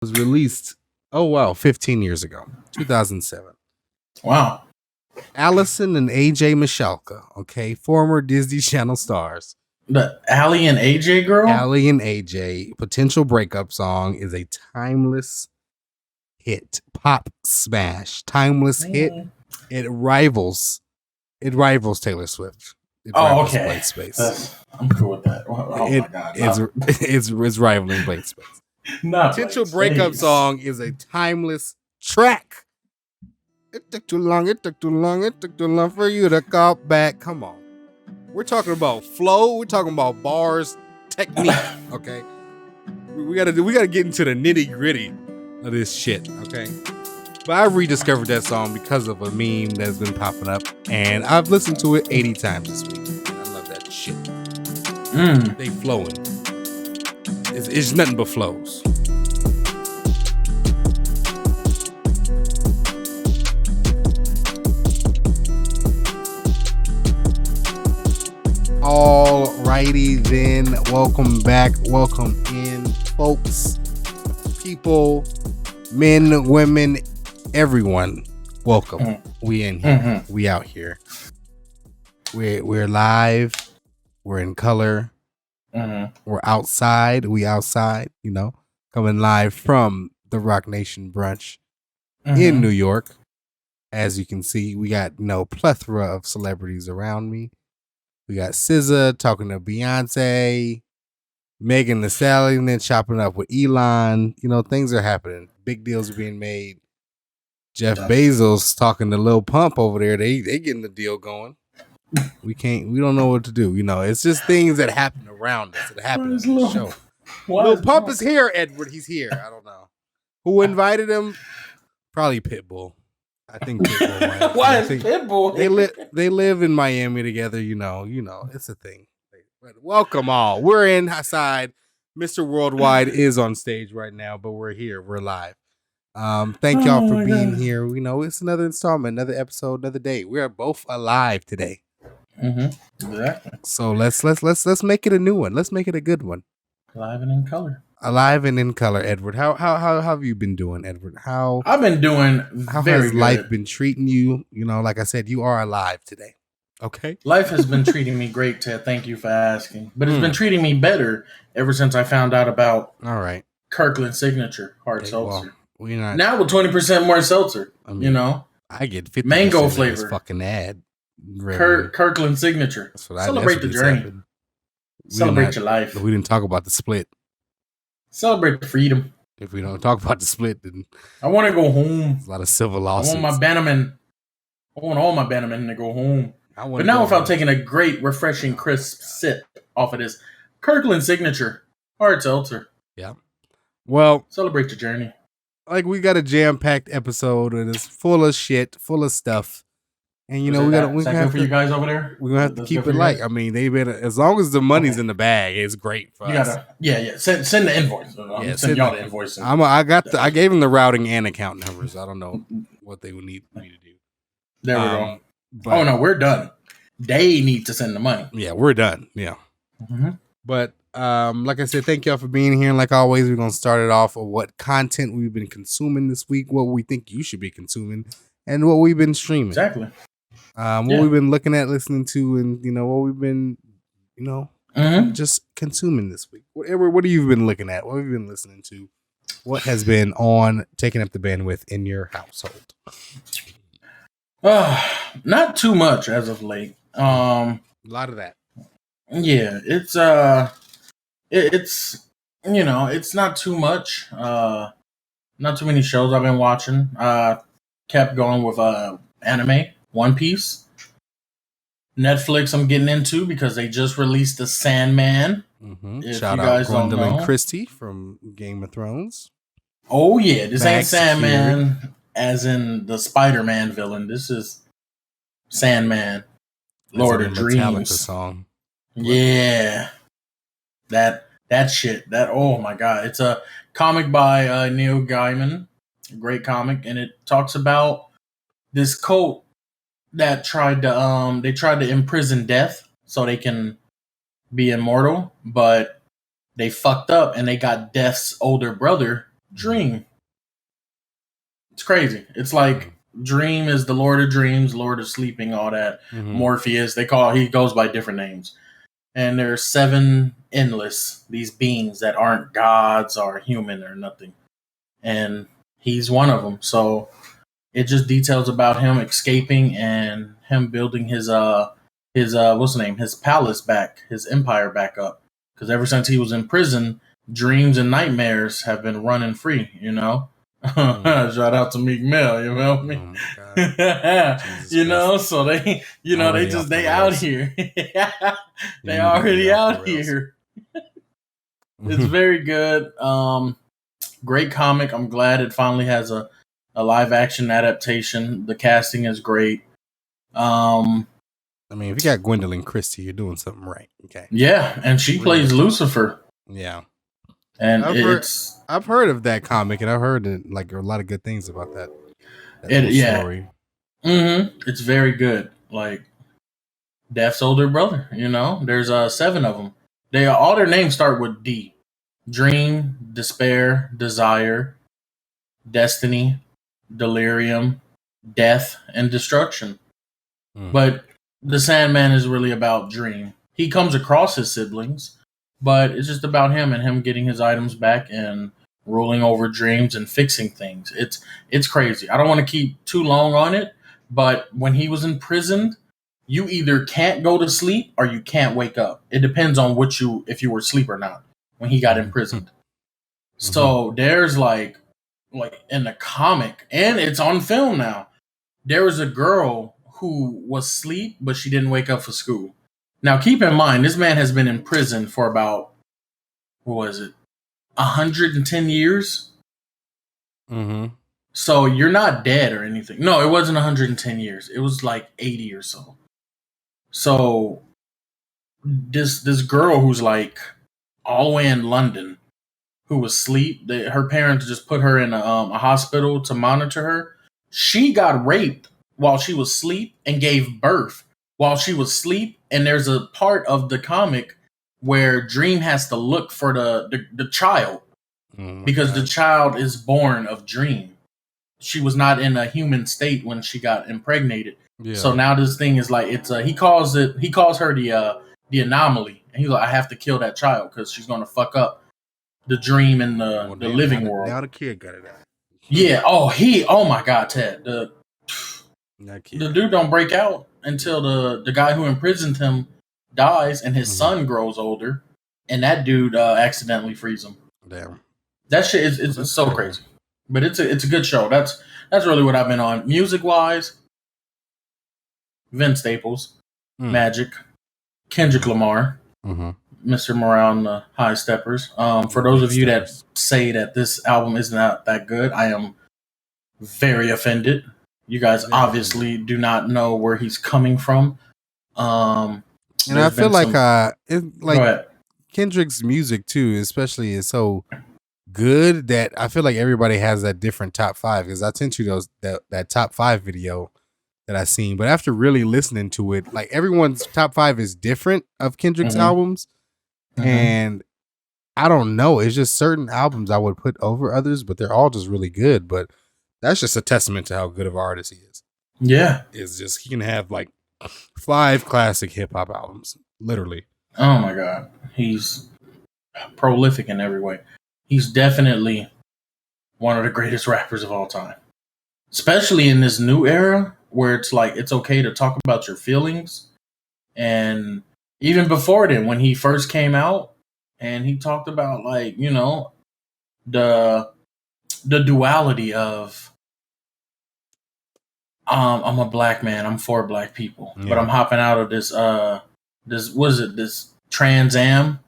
was released, 15 years ago, 2007. Wow. Allison and AJ Michalka, okay, former Disney Channel stars. The Aly and AJ girl? Aly and AJ, potential breakup song, is a timeless hit, pop smash, timeless hit. It rivals Taylor Swift. It rivals okay. Blank Space. I'm cool with that. My God. It's rivaling Blank Space. Potential breakup song is a timeless track. It took too long for you to call back. Come on. We're talking about flow. We're talking about bars, technique. Okay. We gotta get into the nitty gritty of this shit. Okay. But I rediscovered that song because of a meme that's been popping up, and I've listened to it 80 times this week. I love that shit. They flowing. It's nothing but flows. Alrighty then, welcome back, welcome in, folks, people, men, women, everyone. Welcome. We in here. We out here. We're live. We're in color. We're outside. We outside. Coming live from the Rock Nation brunch in New York. As you can see, we got plethora of celebrities around me. We got SZA talking to Beyonce, Megan Thee Stallion, then chopping up with Elon. Things are happening. Big deals are being made. Jeff Bezos talking to Lil Pump over there. They getting the deal going. We don't know what to do. It's just things that happen around us. That happen in the show. Lil Pump is here, Edward. He's here. I don't know. Who invited him? Probably Pitbull. I think Pitbull. Why is Pitbull? They live in Miami together. It's a thing. But welcome all. We're inside. Mr. Worldwide is on stage right now, but we're here. We're live. Thank y'all for being here. It's another installment, another episode, another day. We are both alive today. Exactly. So let's make it a new one. Let's make it a good one. Alive and in color. Alive and in color, Edward. How have you been doing, Edward? I've been doing how very has good. Life been treating you? Like I said, you are alive today. Okay. Life has been treating me great, Ted. Thank you for asking. But it's been treating me better ever since I found out about Kirkland Signature Hard Seltzer. Now with 20% more seltzer. I get 50% mango flavor. Fucking ad. Kirkland Signature. Celebrate the journey. Celebrate your life. We didn't talk about the split. Celebrate the freedom. If we don't talk about the split, then I want to go home. There's a lot of civil lawsuits. I want all my Bannerman to go home. But now without taking a great, refreshing, crisp sip off of this Kirkland Signature Hard Seltzer. Yeah. Well, celebrate the journey. We got a jam-packed episode and it's full of shit, full of stuff. And we have for you guys over there. We're gonna have to keep it light. I mean, they better, as long as the money's in the bag, it's great for us. Send the invoice. Send y'all the invoice. I gave them the routing and account numbers. I don't know what they would need me to do. There we go. But, no, we're done. They need to send the money. Yeah, we're done. Yeah. But like I said, thank y'all for being here. And like always, we're gonna start it off with what content we've been consuming this week, what we think you should be consuming, and what we've been streaming. Exactly. What we've been looking at, listening to, and what we've been, just consuming this week. What have you been looking at? What have you been listening to? What has been taking up the bandwidth in your household? Not too much as of late. A lot of that. Yeah, it's not too much. Not too many shows I've been watching. Kept going with anime, One Piece. Netflix I'm getting into because they just released The Sandman. Shout out Gwendolyn Christie from Game of Thrones. Oh yeah, this ain't Sandman as in the Spider-Man villain. This is Sandman, Lord of Dreams. Metallica song. Yeah, that shit. Oh my god, it's a comic by Neil Gaiman, a great comic, and it talks about this cult that tried to imprison death so they can be immortal, but they fucked up and they got Death's older brother Dream. It's crazy. It's like Dream is the Lord of Dreams, Lord of Sleeping, all that. Morpheus. He goes by different names. And there's 7 endless, these beings that aren't gods or human or nothing. And he's one of them. So it just details about him escaping and him building his what's the name? His palace back, his empire back up. Because ever since he was in prison, dreams and nightmares have been running free, you know? Shout out to Meek Mill, you know me? You know, so they, you know, they out here. They already out here. It's very good. Great comic. I'm glad it finally has a live action adaptation. The casting is great. I mean, if you got Gwendolyn Christie, you're doing something right. Okay. Yeah, and she plays Lucifer. Yeah. And I've heard of that comic, and I've heard like a lot of good things about that story. It's very good. Like Death's older brother, you know. There's 7 of them. All their names start with D. Dream, Despair, Desire, Destiny, Delirium, Death, and Destruction. But the Sandman is really about Dream. He comes across his siblings, but it's just about him and him getting his items back and ruling over dreams and fixing things. It's crazy. I don't want to keep too long on it, but when he was imprisoned, you either can't go to sleep or you can't wake up. It depends on if you were asleep or not when he got imprisoned. So there's like in the comic, and it's on film now, there was a girl who was asleep, but she didn't wake up for school. Now, keep in mind, this man has been in prison for about, 110 years? So you're not dead or anything. No, it wasn't 110 years. It was like 80 or so. So this girl who's like all the way in London, who was asleep, her parents just put her in a hospital to monitor her. She got raped while she was asleep and gave birth while she was asleep. And there's a part of the comic where Dream has to look for the child because the child is born of Dream. She was not in a human state when she got impregnated. Yeah. So now this thing is like he calls her the anomaly, and he's like, I have to kill that child because she's gonna fuck up the dream in the living world. Now the kid got it out. Yeah. Oh my God, Ted. The dude don't break out until the guy who imprisoned him dies and his son grows older, and that dude accidentally frees him. Damn. That shit is so crazy. But it's a good show. That's really what I've been on. Music wise, Vince Staples, Magic, Kendrick Lamar, Mr. Morale and the High Steppers. For those of you that say that this album is not that good, I am very offended. You guys obviously do not know where he's coming from. And I feel like Kendrick's music too, especially, is so good that I feel like everybody has that different top 5, because I sent you that top 5 video that I seen, but after really listening to it, like everyone's top 5 is different of Kendrick's albums, and I don't know, it's just certain albums I would put over others, but they're all just really good. But that's just a testament to how good of an artist he is. Yeah, it's just, he can have like 5 classic hip hop albums, literally. Oh my God, he's prolific in every way. He's definitely one of the greatest rappers of all time, especially in this new era where it's like it's okay to talk about your feelings. And even before then, when he first came out and he talked about, like, you know, the duality of I'm a black man, I'm for black people, but I'm hopping out of this Trans Am,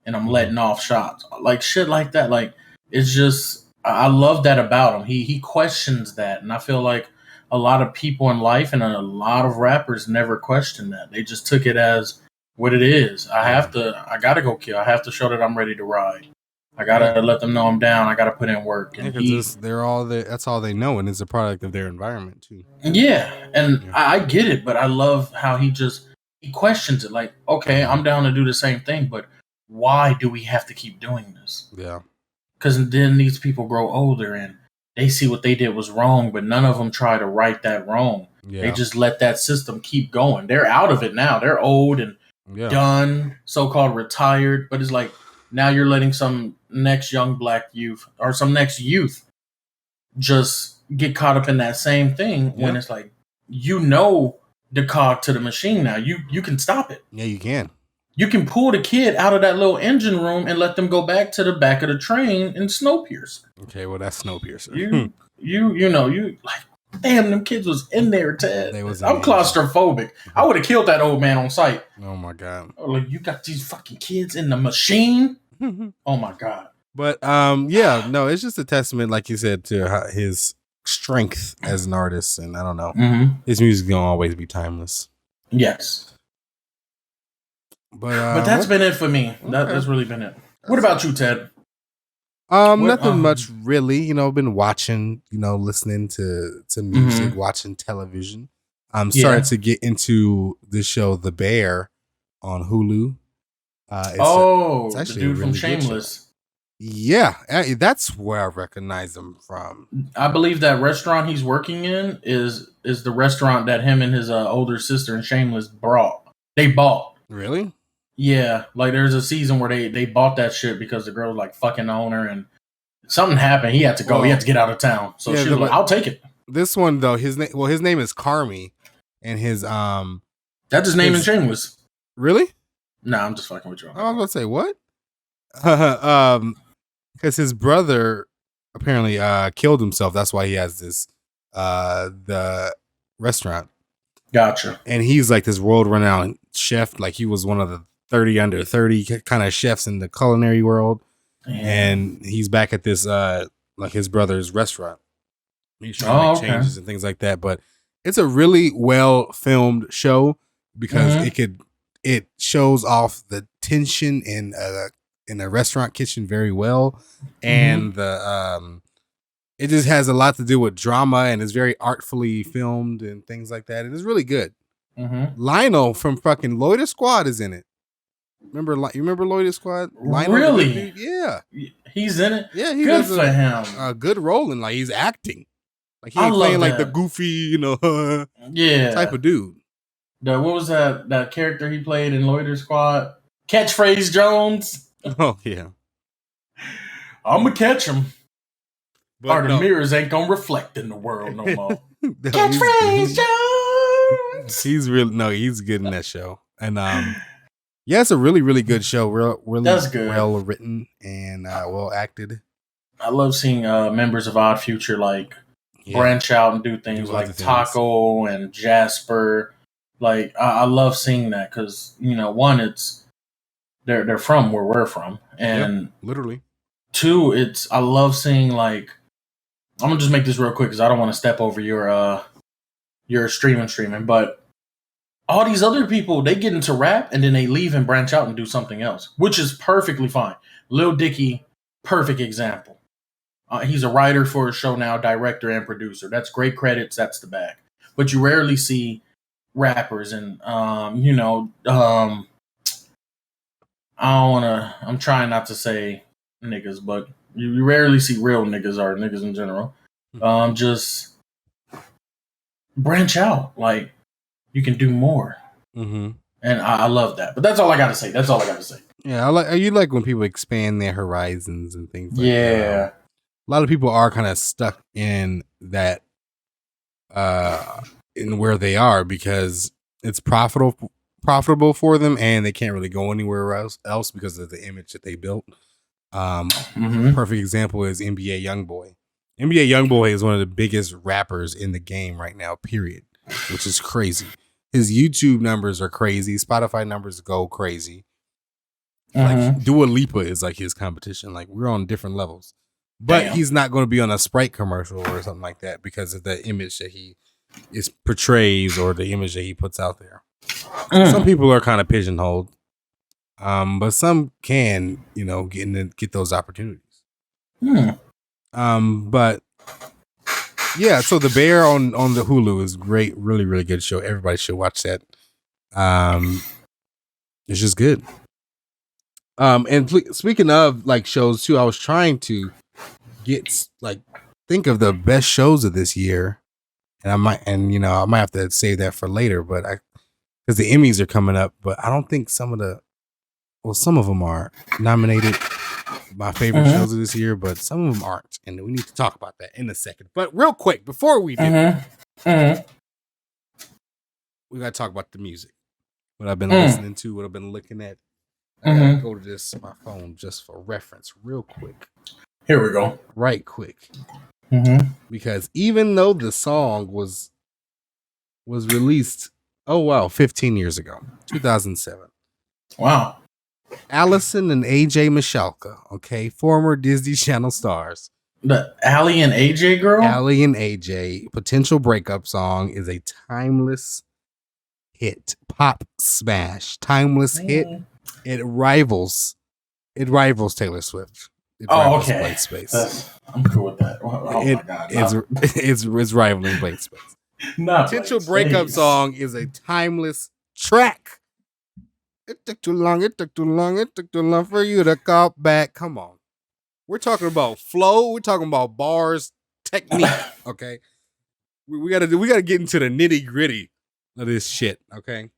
and I'm letting off shots, like shit like that. Like, it's just, I love that about him. He questions that, and I feel like a lot of people in life and a lot of rappers never question that. They just took it as what it is. I gotta go kill. I have to show that I'm ready to ride. I gotta let them know I'm down. I gotta put in work. And that's all they know, and it's a product of their environment too. Yeah, and I get it, but I love how he questions it. Like, okay, I'm down to do the same thing, but why do we have to keep doing this? Yeah. because then these people grow older and they see what they did was wrong, but none of them try to right that wrong. Yeah. They just let that system keep going. They're out of it now. They're old and done, so-called retired. But it's like now you're letting some next young black youth or some next youth just get caught up in that same thing when it's like, the cog to the machine now. You can stop it. Yeah, you can. You can pull the kid out of that little engine room and let them go back to the back of the train in Snowpiercer. Okay, well that's Snowpiercer. You like, damn, them kids was in there, Ted. I'm claustrophobic. I would have killed that old man on sight. Oh my god. Like, you got these fucking kids in the machine. Oh my god. But it's just a testament, like you said, to his strength as an artist, and I don't know, his music's gonna always be timeless. Yes. But that's been it for me. Okay. That's really been it. What about you, Ted? Nothing much really. I've been watching, listening to music, watching television. I'm starting to get into the show The Bear on Hulu. It's actually the dude from Shameless. Yeah, that's where I recognize him from. I believe that restaurant he's working in is the restaurant that him and his older sister in Shameless They bought. Really? Yeah, like there's a season where they bought that shit because the girl was like fucking the owner and something happened. He had to go. Well, he had to get out of town. So she was like, "I'll take it." This one though, his name is Carmi, and his that's his name in Shameless. Really? Nah, I'm just fucking with you. I was gonna say what? Because his brother apparently killed himself. That's why he has this the restaurant. Gotcha. And he's like this world-renowned chef. Like he was one of the 30 under 30 kind of chefs in the culinary world. And he's back at this like his brother's restaurant. He's trying to make changes and things like that. But it's a really well filmed show because it shows off the tension in a restaurant kitchen very well, and the it just has a lot to do with drama and it's very artfully filmed and things like that. And it's really good. Lionel from fucking Loiter Squad is in it. You remember Loiter Squad? Lionel, really? Yeah, he's in it. Yeah, he good does for him. A good role in, like, he's acting. Like he ain't playing like the goofy, type of dude. What was that character he played in Loiter Squad? Catchphrase Jones. Oh yeah, I'm gonna catch him. But the mirrors ain't gonna reflect in the world no more. Catchphrase Jones. He's good in that show, and it's a really, really good show. Really That's good. Well written and well acted. I love seeing members of Odd Future branch out and do things like Taco and Jasper. Like I love seeing that because one, it's they're from where we're from, and literally. Two, I love seeing I'm gonna just make this real quick because I don't want to step over your streaming, but all these other people, they get into rap and then they leave and branch out and do something else, which is perfectly fine. Lil Dicky, perfect example. He's a writer for a show now, director and producer. That's great credits. That's the bag. But you rarely see rappers and I'm trying not to say niggas, but you rarely see real niggas or niggas in general. Just branch out. Like, you can do more. And I love that. But that's all I got to say. Yeah, I like when people expand their horizons and things like that. A lot of people are kind of stuck in that in where they are because it's profitable for them and they can't really go anywhere else because of the image that they built. Perfect example is NBA YoungBoy. NBA YoungBoy is one of the biggest rappers in the game right now, period, which is crazy. His YouTube numbers are crazy. Spotify numbers go crazy. Like Dua Lipa is like his competition. Like we're on different levels, but he's not going to be on a Sprite commercial or something like that because of the image that he portrays or the image that he puts out there. Some people are kind of pigeonholed. But some can, get those opportunities. But yeah, so The Bear on the Hulu is great, really, really good show. Everybody should watch that. It's just good. And speaking of like shows too, I was trying to think of the best shows of this year, and I might have to save that for later, but because the Emmys are coming up, but I don't think some of them are nominated. My favorite shows of this year, but some of them aren't, and we need to talk about that in a second. But real quick, before we do, we gotta talk about the music. What I've been listening to, what I've been looking at. I gotta go to my phone just for reference, real quick. Here we go. Right quick. Because even though the song was released, 15 years ago, 2007. Wow. Allison and AJ Michalka, okay, former Disney Channel stars. The Aly and AJ girl? Aly and AJ, Potential Breakup Song is a timeless hit, pop smash, timeless hit. It rivals Taylor Swift. It rivals Blank Space. I'm cool with that. My God. It's rivaling Blank Space. Potential Breakup Song is a timeless track. It took too long. It took too long for you to call back. Come on. We're talking about flow. We're talking about bars, technique. Okay. We gotta get into the nitty-gritty of this shit. Okay.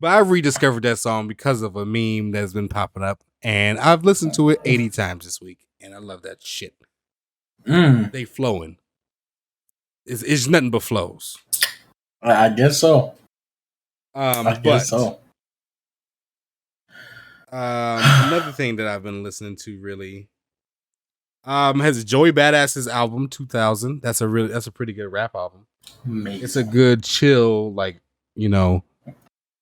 But I rediscovered that song because of a meme that's been popping up, and I've listened to it 80 times this week, and I love that shit. They flowing. It's nothing but flows. I guess so. Another thing that I've been listening to really has Joey Badass's album 2000. That's a pretty good rap album. Amazing. It's a good chill,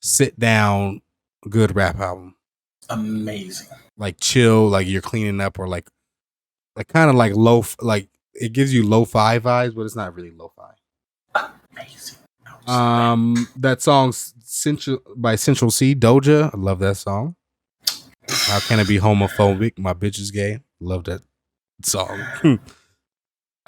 sit down, good rap album. Amazing. Like chill, like you're cleaning up, or like kind of like low, like it gives you lo-fi vibes, but it's not really lo-fi. Amazing. That song by Central C, Doja. I love that song. How can it be homophobic? My bitch is gay. Love that song.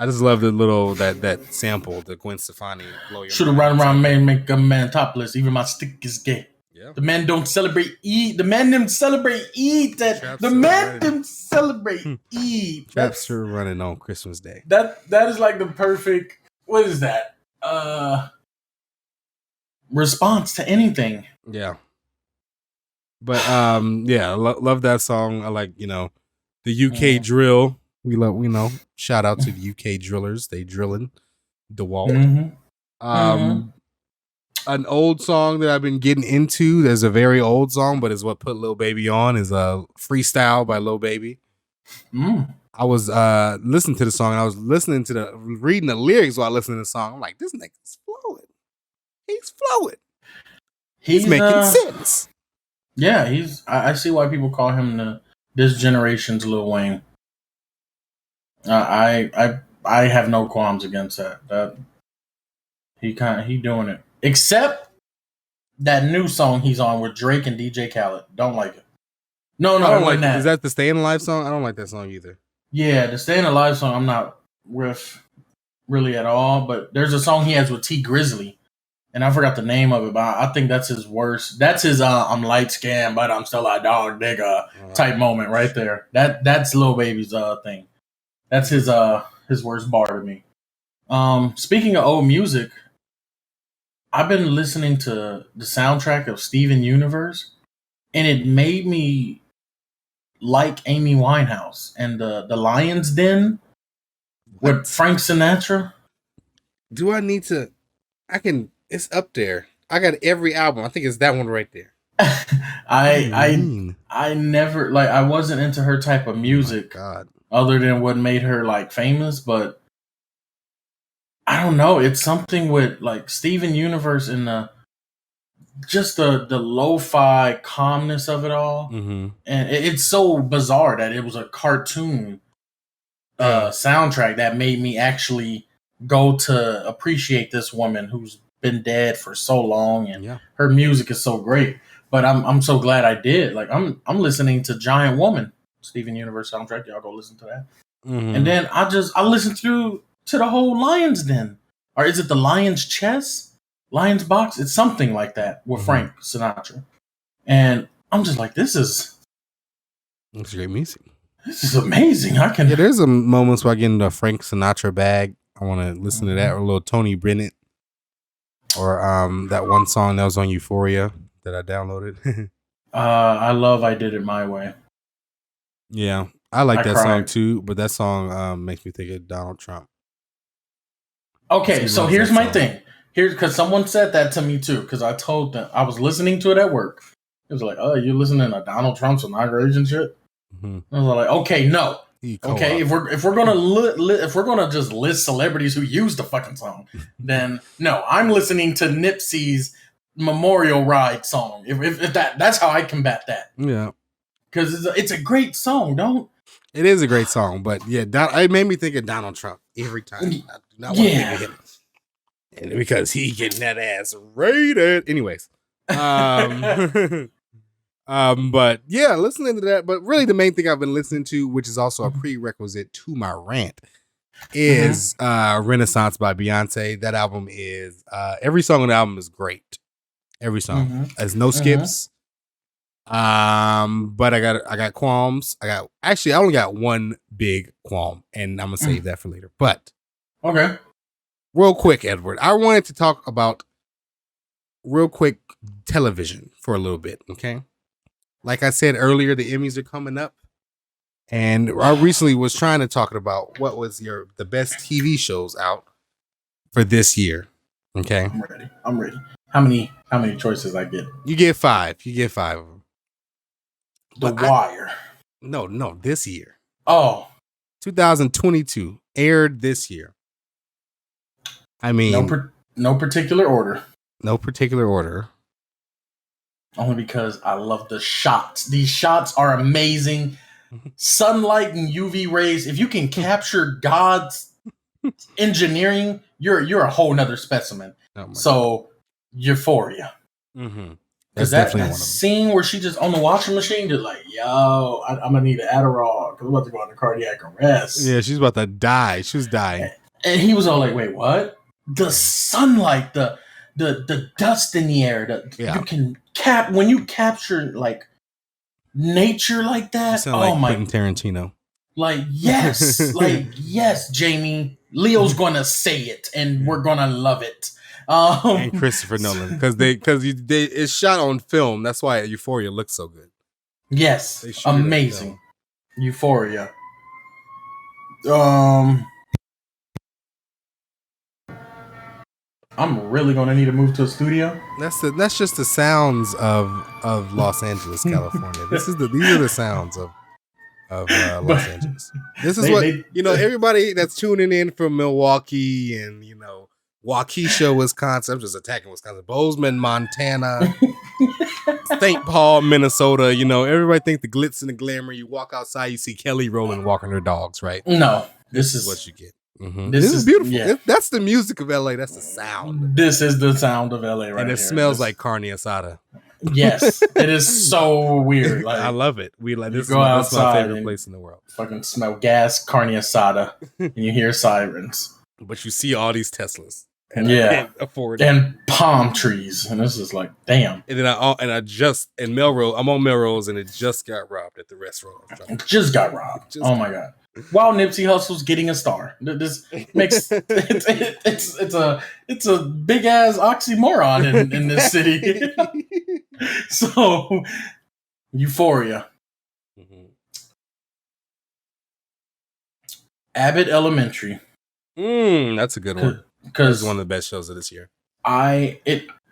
I just love the little that sample, the Gwen Stefani. Should have run around man, make a man topless. Even my stick is gay. Yeah. The man don't celebrate Eid. The man didn't celebrate Eid. The man didn't celebrate Eid. Traps are running on Christmas Day. That is like the perfect. What is that? Response to anything. Yeah. But love that song. I like, the UK drill. We love, shout out to the UK drillers. They drilling DeWalt. An old song that I've been getting into. There's a very old song, but is what put Lil Baby on, is a Freestyle by Lil Baby. I was listening to the song, and I was reading the lyrics while listening to the song. I'm like, this nigga's flowing. He's flowing. He's making sense. Yeah, I see why people call him this generation's Lil Wayne. I have no qualms against that. He doing it. Except that new song he's on with Drake and DJ Khaled. Don't like it. No, I don't like that. Is that the Stayin' Alive song? I don't like that song either. Yeah, the Stayin' Alive song I'm not with really at all. But there's a song he has with T Grizzly, and I forgot the name of it. But I think that's his worst. That's his I'm light skinned, but I'm still a dog nigga type moment right there. That's Lil Baby's thing. That's his worst bar to me. Speaking of old music, I've been listening to the soundtrack of Steven Universe, and it made me like Amy Winehouse and the Lion's Den with Frank Sinatra. Do I need to? It's up there. I got every album. I think it's that one right there. I never I wasn't into her type of music. Oh God. Other than what made her famous, but I don't know. It's something with Steven Universe and the lo-fi calmness of it all, and it's so bizarre that it was a cartoon soundtrack that made me actually go to appreciate this woman who's been dead for so long, and her music is so great. But I'm so glad I did. I'm listening to Giant Woman, Steven Universe soundtrack. Y'all go listen to that. And then I listened through to the whole Lion's Den. Or is it the Lion's Chess? Lion's Box? It's something like that with Frank Sinatra. And I'm just like, this is It's great music. This is amazing. Yeah, there's some moments where I get into a Frank Sinatra bag. I want to listen to that, or a little Tony Bennett, or that one song that was on Euphoria that I downloaded. I love I Did It My Way. Yeah, I like that cried. song too, but that song makes me think of Donald Trump. Okay, so here's my thing. Here's because someone said that to me too. Because I told them I was listening to it at work. It was like, "Oh, you're listening to Donald Trump's inauguration shit." Mm-hmm. I was like, "Okay, no, okay. If we're gonna just list celebrities who used the fucking song, then no, I'm listening to Nipsey's Memorial Ride song. If that's how I combat that. Yeah, because it's a great song. Don't. It is a great song, but yeah, it made me think of Donald Trump every time. I do not want to think of him. And because he getting that ass rated. Anyways. But yeah, listening to that. But really the main thing I've been listening to, which is also a prerequisite to my rant, is Renaissance by Beyonce. That album is every song on the album is great. Every song. There's no skips. But I got qualms. I only got one big qualm, and I'm gonna save that for later. But okay, real quick, Edward, I wanted to talk about real quick television for a little bit. Okay, like I said earlier, the Emmys are coming up, and I recently was trying to talk about what was the best TV shows out for this year. Okay, I'm ready. How many choices I get? You get 5. You get 5 of them. The Wire. No, this year. Oh. 2022 aired this year. I mean, no particular order. No particular order. Only because I love the shots. These shots are amazing. Sunlight and UV rays. If you can capture God's engineering, you're a whole nother specimen. So, Euphoria. Mm-hmm. Because that scene where she just on the washing machine, just like, yo, I'm gonna need an Adderall because I'm about to go into cardiac arrest. Yeah, she's about to die. She was dying, and he was all like, "Wait, what? The sunlight, the dust in the air. You can when you capture like nature like that. Quentin Tarantino. Like yes, Jamie. Leo's gonna say it, and we're gonna love it." And Christopher Nolan, because it's shot on film. That's why Euphoria looks so good. Yes, amazing. Euphoria. I'm really gonna need to move to a studio. That's just the sounds of Los Angeles, California. These are the sounds of Los Angeles. This is everybody that's tuning in from Milwaukee and Waukesha, Wisconsin. I'm just attacking Wisconsin. Bozeman, Montana. St. Paul, Minnesota. Everybody think the glitz and the glamour. You walk outside, you see Kelly Rowland walking her dogs, right? No, this is what you get. Mm-hmm. This is beautiful. Yeah. That's the music of LA. That's the sound. This is the sound of LA, right? And it smells like carne asada. Yes, it is so weird. Like, I love it. That's my favorite place in the world. Fucking smell gas, carne asada, and you hear sirens. But you see all these Teslas. And I can't afford it. And palm trees. And this is like, damn. And then in Melrose, I'm on Melrose, and it just got robbed at the restaurant. It just got robbed. My God. While Nipsey Hussle's getting a star. This makes it's a big ass oxymoron in this city. So Euphoria. Mm-hmm. Abbott Elementary. That's a good one. Because it's one of the best shows of this year. I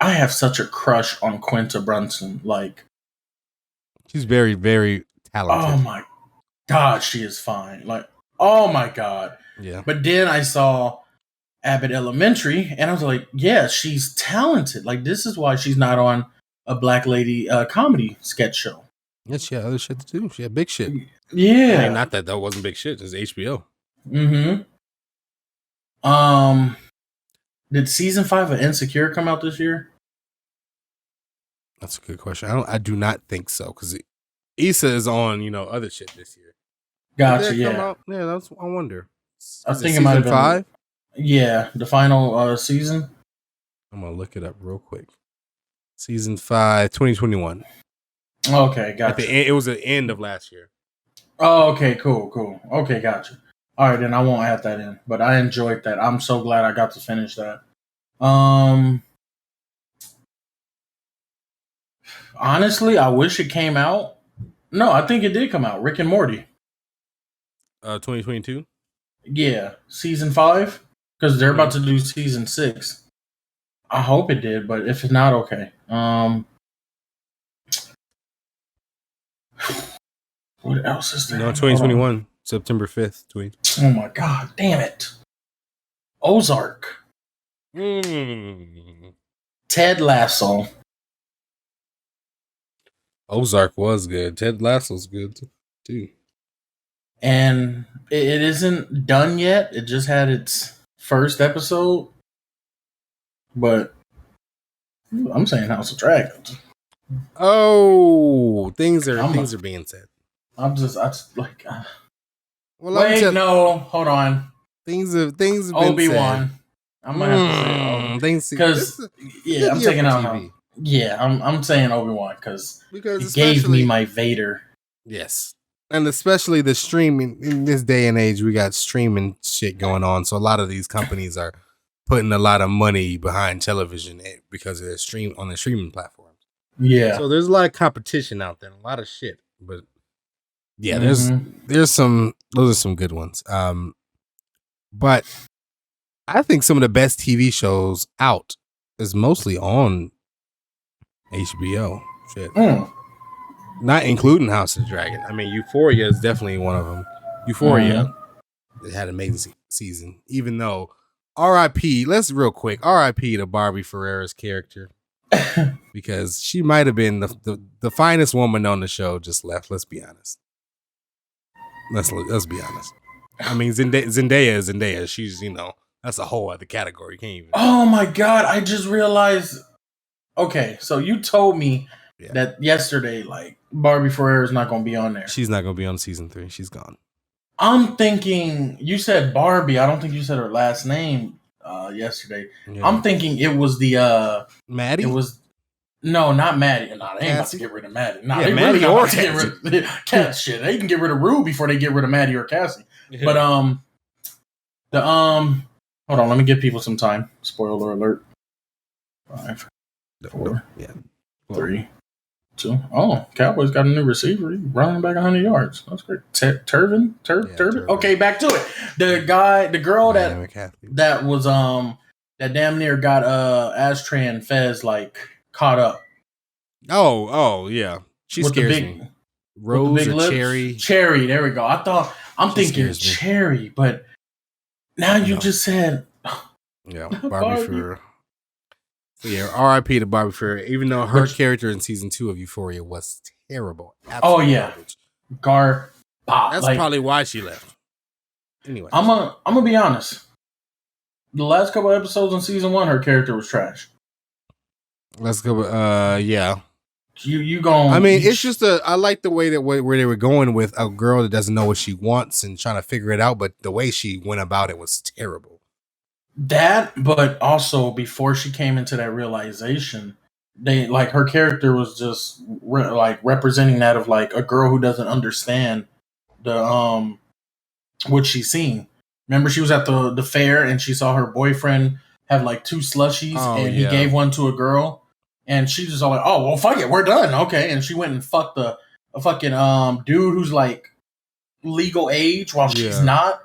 have such a crush on Quinta Brunson. Like, she's very, very talented. Oh my God, she is fine. Like, oh my God. Yeah. But then I saw Abbott Elementary, and I was like, yeah, she's talented. Like, this is why she's not on a black lady comedy sketch show. Yeah, she had other shit to do. She had big shit. Yeah. I mean, not that wasn't big shit. It's HBO. Mm-hmm. Did season 5 of Insecure come out this year? That's a good question. I do not think so, because Issa is on other shit this year. Gotcha. Yeah. Yeah, I wonder. I think it might have been 5. Yeah, the final season. I'm gonna look it up real quick. Season 5, 2021. Okay, gotcha. It was the end of last year. Oh, okay, cool. Okay, gotcha. All right, then I won't add that in. But I enjoyed that. I'm so glad I got to finish that. Um, Honestly, I wish it came out. No, I think it did come out. Rick and Morty. 2022. Yeah, season 5, because they're about Mhm. to do season 6. I hope it did, but if it's not, okay. What else is there? No, Hold on. 2021, September 5th, 20. Oh my god, damn it! Ozark, Ted Lasso. Ozark was good. Ted Lasso's good too. And it isn't done yet. It just had its first episode, but I'm saying House of Dragons. Oh, things are being said. I just like. Well, Wait, no, hold on. Things have been Obi-Wan. I'm gonna have to say Obi-Wan because yeah, I'm taking out TV. Yeah, I'm saying Obi-Wan because it gave me my Vader. Yes. And especially the streaming in this day and age, we got streaming shit going on. So a lot of these companies are putting a lot of money behind television because of their streaming platforms. Yeah. So there's a lot of competition out there, a lot of shit. But yeah, those are some good ones. But I think some of the best TV shows out is mostly on HBO. Shit. Not including House of the Dragon. I mean, Euphoria is definitely one of them. Euphoria it had an amazing season, even though R.I.P. Let's real quick R.I.P. to Barbie Ferreira's character because she might have been the finest woman on the show. Just left. Let's be honest. Let's be honest. I mean, Zendaya. She's that's a whole other category. You can't even. Oh my god! I just realized. Okay, so you told me that yesterday, like Barbie Ferreira is not going to be on there. She's not going to be on season 3. She's gone. I'm thinking you said Barbie. I don't think you said her last name yesterday. Yeah. I'm thinking it was the Maddie. It was no, not Maddie. No, they ain't about to get rid of Maddie. No, they Maddie really or get rid of Cat shit. They can get rid of Rue before they get rid of Maddie or Cassie. Yeah. But hold on, let me give people some time. Spoiler alert. 5, 4, 3, 2. Oh, Cowboys got a new receiver. He's running back 100 yards. That's great. Turvin. Okay, back to it. The girl that was that damn near got Ashtray and Fez like caught up. Oh yeah, she scares me. Rose or Cherry. There we go. I'm thinking Cherry, but now you just said Barbie Ferreira. So yeah, R.I.P. to Barbie Ferreira. Even though her character in season 2 of Euphoria was terrible. Absolutely garbage. That's probably why she left. Anyway, I'm gonna be honest. The last couple of episodes in season 1, her character was trash. Let's go. Yeah. You going? I mean, it's just I like the way where they were going with a girl that doesn't know what she wants and trying to figure it out, but the way she went about it was terrible. That, but also before she came into that realization, they like her character was just like representing that of like a girl who doesn't understand the what she's seen. Remember, she was at the fair and she saw her boyfriend have like 2 slushies and he gave one to a girl, and she just all like, oh well, fuck it, we're done, okay, and she went and fucked a fucking dude who's like legal age while she's not.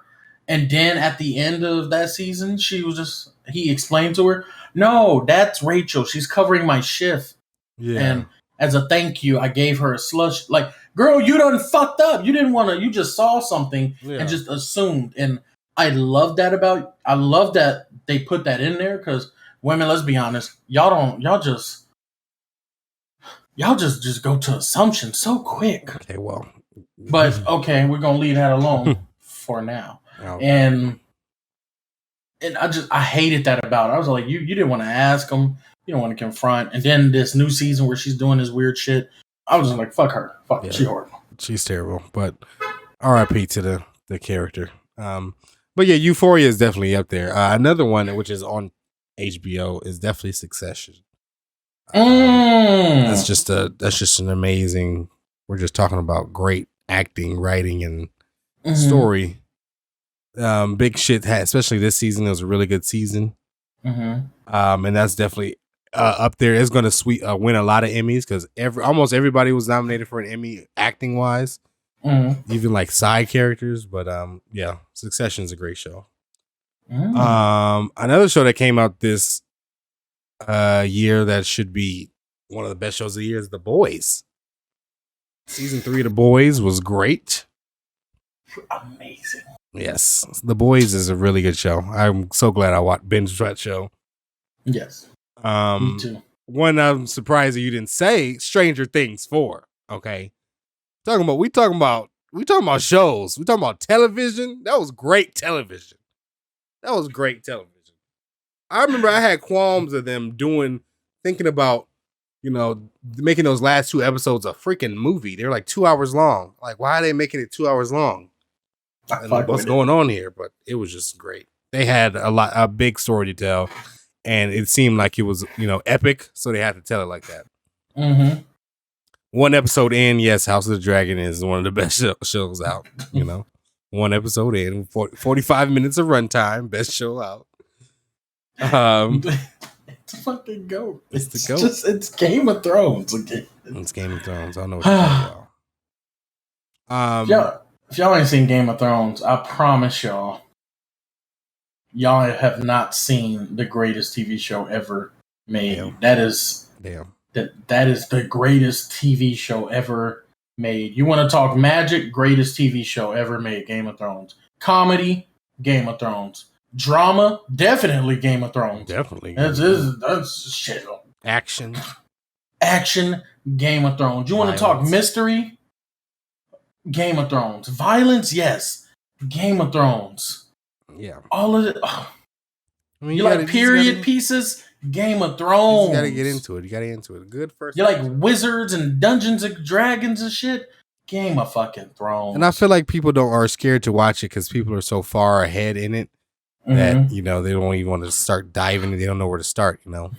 And then at the end of that season, he explained to her, no, that's Rachel. She's covering my shift. Yeah. And as a thank you, I gave her a slush. Like, girl, you done fucked up. You didn't want to, you just saw something and just assumed. And I love that they put that in there because women, let's be honest, y'all just go to assumption so quick. Okay, well. But okay, we're going to leave that alone for now. And I hated that about it. I was like, you didn't want to ask him, you don't want to confront. And then this new season where she's doing this weird shit, I was just like, fuck her, she's horrible, she's terrible. But R.I.P. to the character. But yeah, Euphoria is definitely up there. Another one which is on HBO is definitely Succession. That's just an amazing. We're just talking about great acting, writing, and story. Big shit had, especially this season. It was a really good season. And that's definitely up there. It's going to win a lot of Emmys because almost everybody was nominated for an Emmy acting wise, even like side characters. But yeah, Succession is a great show. Another show that came out this year that should be one of the best shows of the year is The Boys. Season 3 of The Boys was great. Amazing. Yes, The Boys is a really good show. I'm so glad I binged that show. Yes. Me too. One I'm surprised that you didn't say Stranger Things 4. Okay. We talking about shows. We talking about television. That was great television. I remember I had qualms of them thinking about, making those last 2 episodes a freaking movie. They're like 2 hours long. Like, why are they making it 2 hours long? I don't know what's going on here, but it was just great. They had a big story to tell, and it seemed like it was, epic, so they had to tell it like that. One episode in, yes, House of the Dragon is one of the best shows out. One episode in, 45 minutes of runtime, best show out. It's a fucking goat. It's the goat. It's Game of Thrones again. It's Game of Thrones. I don't know what to tell y'all. If y'all ain't seen Game of Thrones, I promise y'all have not seen the greatest TV show ever made. Damn. That is the greatest TV show ever made. You want to talk magic? Greatest TV show ever made. Game of Thrones. Comedy? Game of Thrones. Drama? Definitely Game of Thrones. Definitely. That's shit. Action? Game of Thrones. You want to talk mystery? Game of Thrones. Violence? Yes. Game of Thrones. Yeah. All of it. Oh. I mean, you like period pieces? Game of Thrones. You gotta get into it. Good first. You like wizards and Dungeons and Dragons and shit? Game of fucking Thrones. And I feel like people are scared to watch it because people are so far ahead in it that, they don't even want to start diving. They don't know where to start, I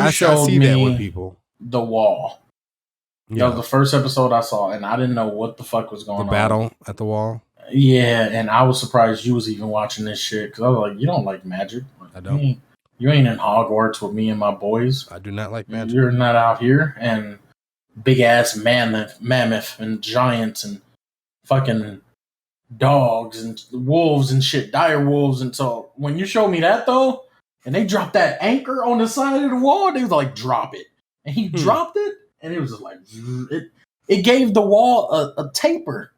see that with people. The Wall. Yeah. That was the first episode I saw, and I didn't know what the fuck was going on. The battle at the wall? Yeah, and I was surprised you was even watching this shit, because I was like, you don't like magic. I don't. You ain't in Hogwarts with me and my boys. I do not like magic. You're not out here, and big-ass mammoth and giants and fucking dogs and wolves and shit, dire wolves. And so when you show me that, though, and they dropped that anchor on the side of the wall, they was like, drop it. And he dropped it. And it was just like, it gave the wall a taper.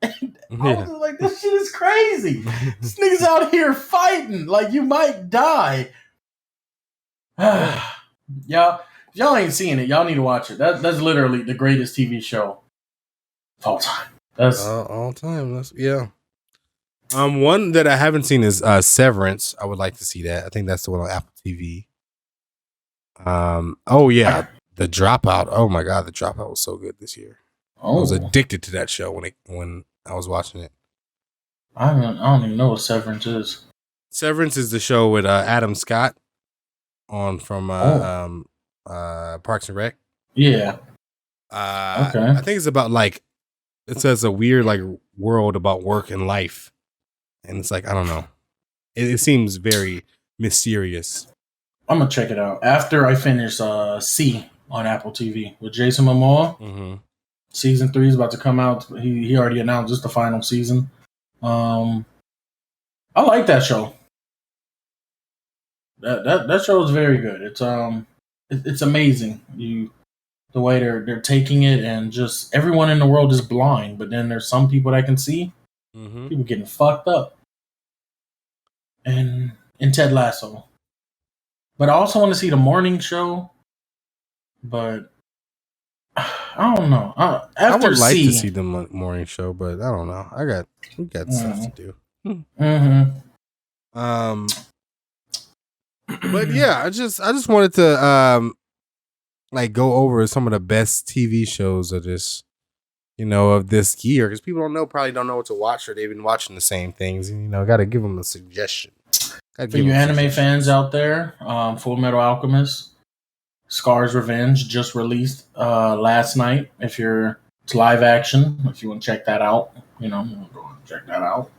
And I was just like, this shit is crazy. This nigga's out here fighting. Like, you might die. Y'all, if y'all ain't seeing it, y'all need to watch it. That's literally the greatest TV show of all time. That's all time. Yeah. One that I haven't seen is Severance. I would like to see that. I think that's the one on Apple TV. The Dropout. Oh my god, The Dropout was so good this year. I was addicted to that show when I was watching it. I don't even know what Severance is. Severance is the show with Adam Scott on from Parks and Rec. Yeah. Okay. I think it's about it says a weird world about work and life, and it's I don't know. It seems very mysterious. I'm gonna check it out after I finish C on Apple TV with Jason Momoa. Season 3 is about to come out. He already announced it's the final season. I like that show. That show is very good. It's amazing. The way they're taking it, and just everyone in the world is blind, but then there's some people that can see. People getting fucked up. And in Ted Lasso. But I also want to see the morning show. But I don't know. I would like to see the morning show, but I don't know. We got stuff to do. But yeah, I just wanted to go over some of the best TV shows of this, of this year, because people probably don't know what to watch, or they've been watching the same things, and got to give them a suggestion. For you anime fans out there, Full Metal Alchemist, Scar's Revenge just released last night. If you're It's live action. If you want to check that out, go and check that out.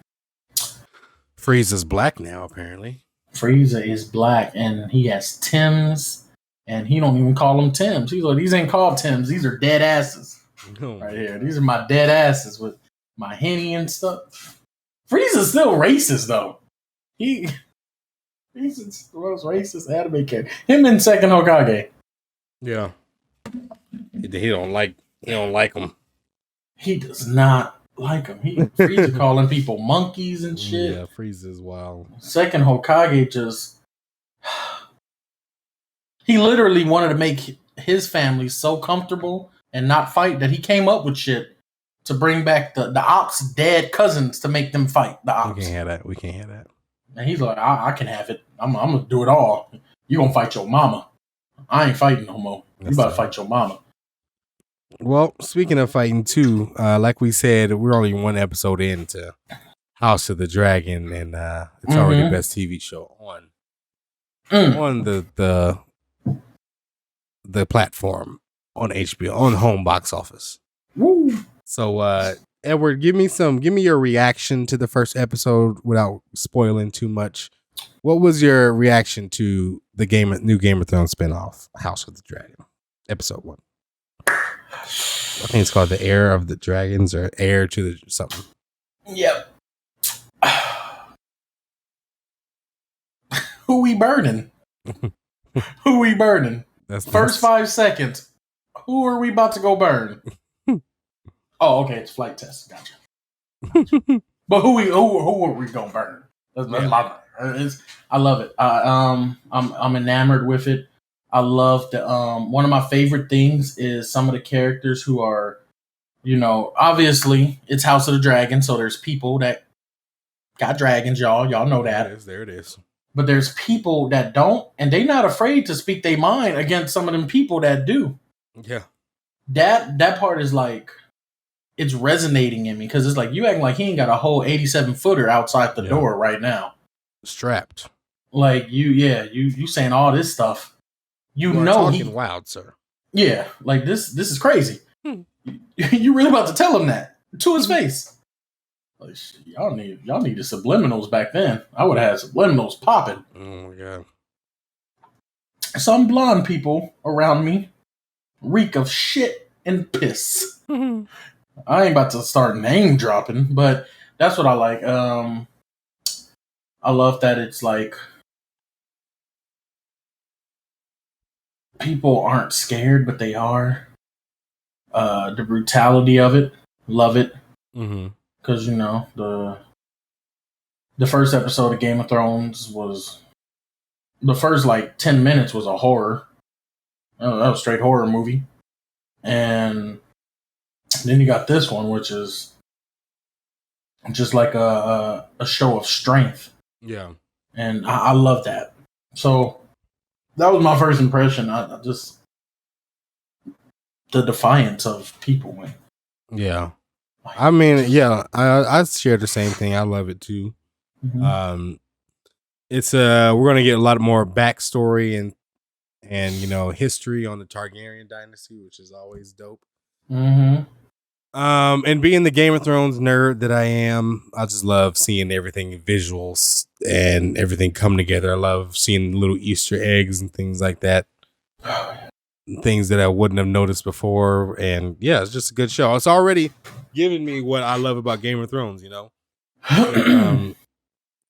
Frieza's black now, apparently. Frieza is black, and he has Tims, and he don't even call them Tims. He's like, these ain't called Tims. These are dead asses right here. These are my dead asses with my Henny and stuff. Frieza's still racist, though. He's the most racist anime character. Him and Second Hokage. Yeah. He don't like him. He does not like him. Frieza calling people monkeys and shit. Yeah, Frieza's wild. Second Hokage just... He literally wanted to make his family so comfortable and not fight that he came up with shit to bring back the Ops' dead cousins to make them fight the Ops. We can't have that. And he's like, I can have it. I'm going to do it all. You going to fight your mama. I ain't fighting no more. You about to fight your mama. Well, speaking of fighting too, like we said, we're only one episode into House of the Dragon, and it's already the best TV show on the platform on HBO, on home box office. Woo. So, Edward, give me your reaction to the first episode without spoiling too much. What was your reaction to the new Game of Thrones spinoff, House of the Dragon, episode 1? I think it's called The Heir of the Dragons or Heir to the something. Yep. Who we burning? Who we burning? First 5 seconds. Who are we about to go burn? Oh, okay, it's flight test. Gotcha. But who are we gonna burn? That's my. I love it. I'm enamored with it. I love the one of my favorite things is some of the characters who are, obviously it's House of the Dragon, so there's people that got dragons, y'all know that. There it is. But there's people that don't, and they not afraid to speak their mind against some of them people that do. Yeah. That part is like, it's resonating in me because it's like you acting like he ain't got a whole 87-footer outside the door right now. Strapped. Like you saying all this stuff. You are know talking wild, sir. Yeah, like this is crazy. You really about to tell him that to his face? Like, y'all needed subliminals back then. I would have had subliminals popping. Oh my god. Some blonde people around me reek of shit and piss. I ain't about to start name dropping, but that's what I like. I love that it's like people aren't scared, but they are. The brutality of it, love it. Because the first episode of Game of Thrones was the first 10 minutes was a horror. That was a straight horror movie, and then you got this one, which is just like a show of strength. Yeah, and I love that. So that was my first impression. I just the defiance of people. Man. Yeah. I mean, yeah, I share the same thing. I love it too. It's we're gonna get a lot more backstory and history on the Targaryen dynasty, which is always dope. And being the Game of Thrones nerd that I am, I just love seeing everything visuals and everything come together. I love seeing little Easter eggs and things like that. Things that I wouldn't have noticed before, and yeah, it's just a good show. It's already giving me what I love about Game of Thrones,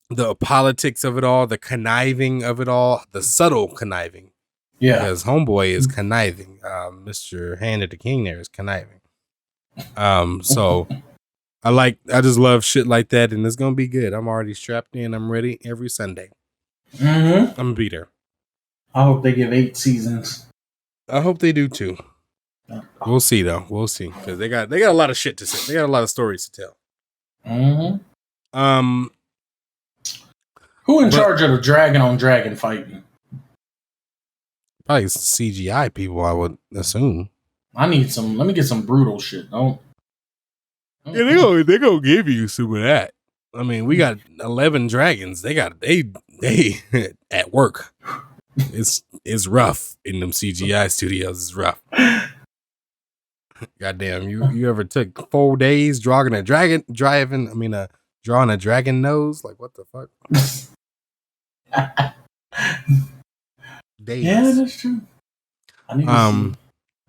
the politics of it all, the conniving of it all, the subtle conniving. Yeah, because Homeboy is conniving. Mr. Hand of the King there is conniving. So I just love shit like that, and it's gonna be good. I'm already strapped in. I'm ready every Sunday. I'm gonna be there. I hope they give 8 seasons. I hope they do too. We'll see though. We'll see, because they got a lot of shit to say. They got a lot of stories to tell. Who in charge of the dragon on dragon fighting? Probably CGI people, I would assume. Let me get some brutal shit. Yeah, they gonna give you some of that. I mean, we got 11 dragons. They at work. It's rough in them CGI studios. It's rough. Goddamn, you ever took 4 days drawing a dragon nose? Like, what the fuck? Days. Yeah, that's true. I need to see.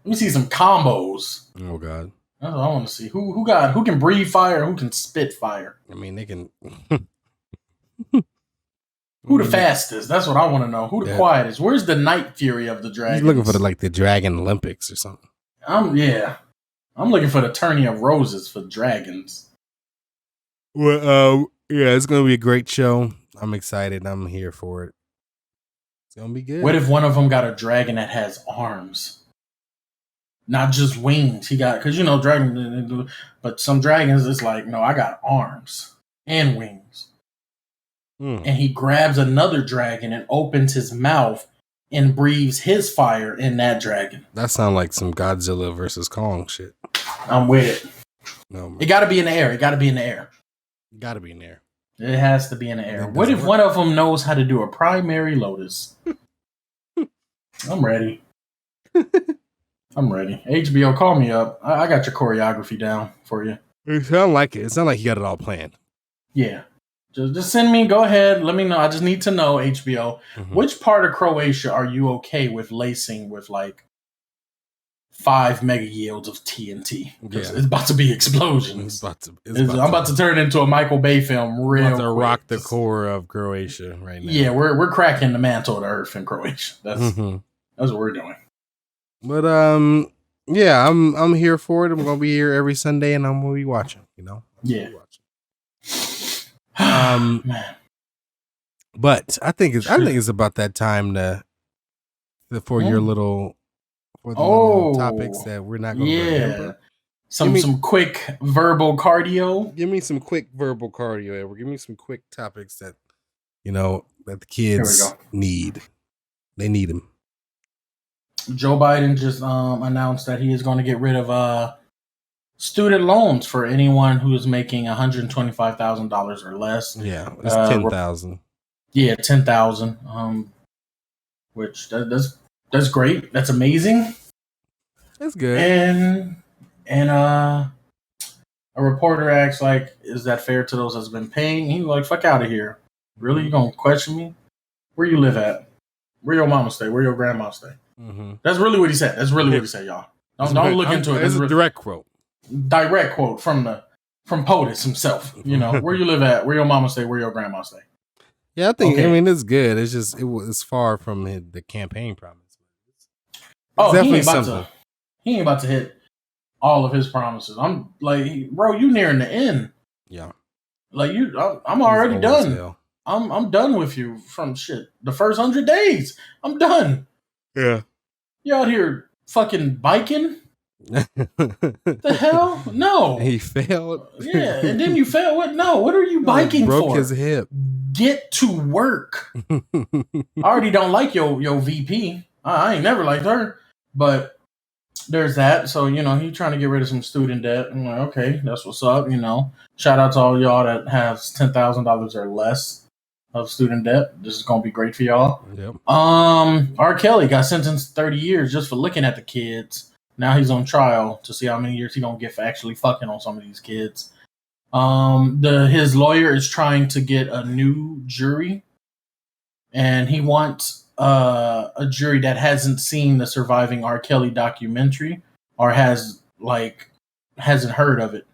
Let me see some combos. Oh god. That's what I want to see. Who can breathe fire, who can spit fire? I mean, they can. Who the fastest? That's what I want to know. Who the quietest? Where's the Night Fury of the dragons? He's looking for the Dragon Olympics or something. I'm looking for the tourney of roses for dragons. Well, yeah, it's gonna be a great show. I'm excited. I'm here for it. It's gonna be good. What if one of them got a dragon that has arms, not just wings? He got, because dragon, but some dragons it's like, no, I got arms and wings. And he grabs another dragon and opens his mouth and breathes his fire in that dragon. That sounds like some Godzilla versus Kong shit. I'm with it. No, man. It got to be in the air. It got to be in the air. Got to be in there. It has to be in the air. What if one of them knows how to do a primary lotus? I'm ready. I'm ready. HBO, call me up. I got your choreography down for you. It sounds like it. It sounds like you got it all planned. Yeah. Just send me. Go ahead. Let me know. I just need to know, HBO. Mm-hmm. Which part of Croatia are you okay with lacing with like 5 mega yields of TNT? Because it's about to be explosions. I'm about to turn into a Michael Bay film real quick. To rock the core of Croatia right now. Yeah, we're cracking the mantle of the earth in Croatia. That's what we're doing. But yeah, I'm here for it. I'm gonna be here every Sunday, and I'm gonna be watching. Yeah. Man. But I think it's about that time for your little topics that we're not going to remember. Some quick verbal cardio. Give me some quick verbal cardio, Edward. Give me some quick topics that that the kids need. They need them. Joe Biden just announced that he is going to get rid of student loans for anyone who is making $125,000 or less. Yeah, it's 10,000. Yeah, 10,000. Which that's great. That's amazing. That's good. And a reporter asks, like, is that fair to those that's been paying? He's like, fuck out of here. Really? You gonna question me? Where you live at? Where your mama stay? Where your grandma stay? Mm-hmm. That's really what he said. That's really what he said, y'all. Don't look into it. It's a direct quote. Direct quote from POTUS himself. Where you live at, where your mama stay, where your grandma stay. Yeah, I think. Okay. I mean, it's good. It's just it's far from the campaign promise. It's definitely something. He ain't about to hit all of his promises. I'm like, bro, you nearing the end. Yeah. Like I'm already done. I'm done with you from shit. The first 100 days, I'm done. Yeah. You out here fucking biking? The hell? No. He failed. Yeah, and then you failed. What? No. What are you biking for? Broke his hip. Get to work. I already don't like your VP. I ain't never liked her, but there's that. So he's trying to get rid of some student debt. I'm like, okay, that's what's up. Shout out to all y'all that have $10,000 or less of student debt. This is gonna be great for y'all. Yep. R. Kelly got sentenced 30 years just for looking at the kids. Now he's on trial to see how many years he gonna get for actually fucking on some of these kids. His lawyer is trying to get a new jury, and he wants a jury that hasn't seen the surviving R. Kelly documentary or hasn't heard of it.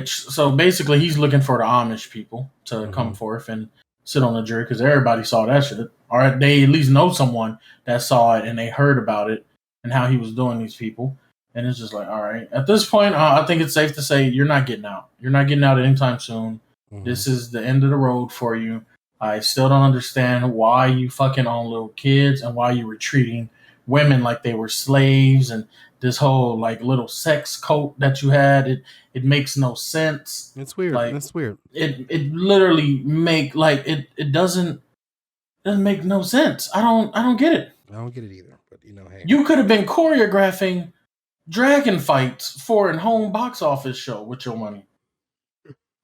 So basically, he's looking for the Amish people to come forth and sit on the jury because everybody saw that shit, or they at least know someone that saw it and they heard about it and how he was doing these people. And it's just like, all right. At this point, I think it's safe to say you're not getting out. You're not getting out anytime soon. Mm-hmm. This is the end of the road for you. I still don't understand why you fucking own little kids and why you were treating women like they were slaves, and this whole little sex cult that you had. It makes no sense. It's weird. It's weird. It literally it doesn't make no sense. I don't get it. I don't get it either. But hey, you could have been choreographing dragon fights for a home box office show with your money.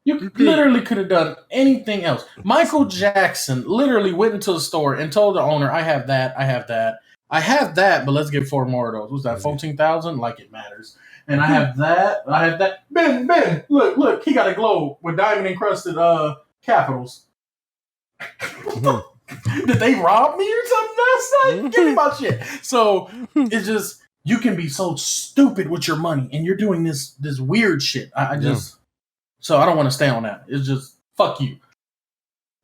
You literally could have done anything else. Michael Jackson literally went into the store and told the owner, I have that. I have that, but let's get 4 more of those. What's that? 14,000? Like it matters. And I have that. Ben, look. He got a globe with diamond encrusted capitals. Did they rob me or something last night? Give me my shit. So it's just, you can be so stupid with your money, and you're doing this weird shit. I just, so I don't want to stay on that. It's just, fuck you.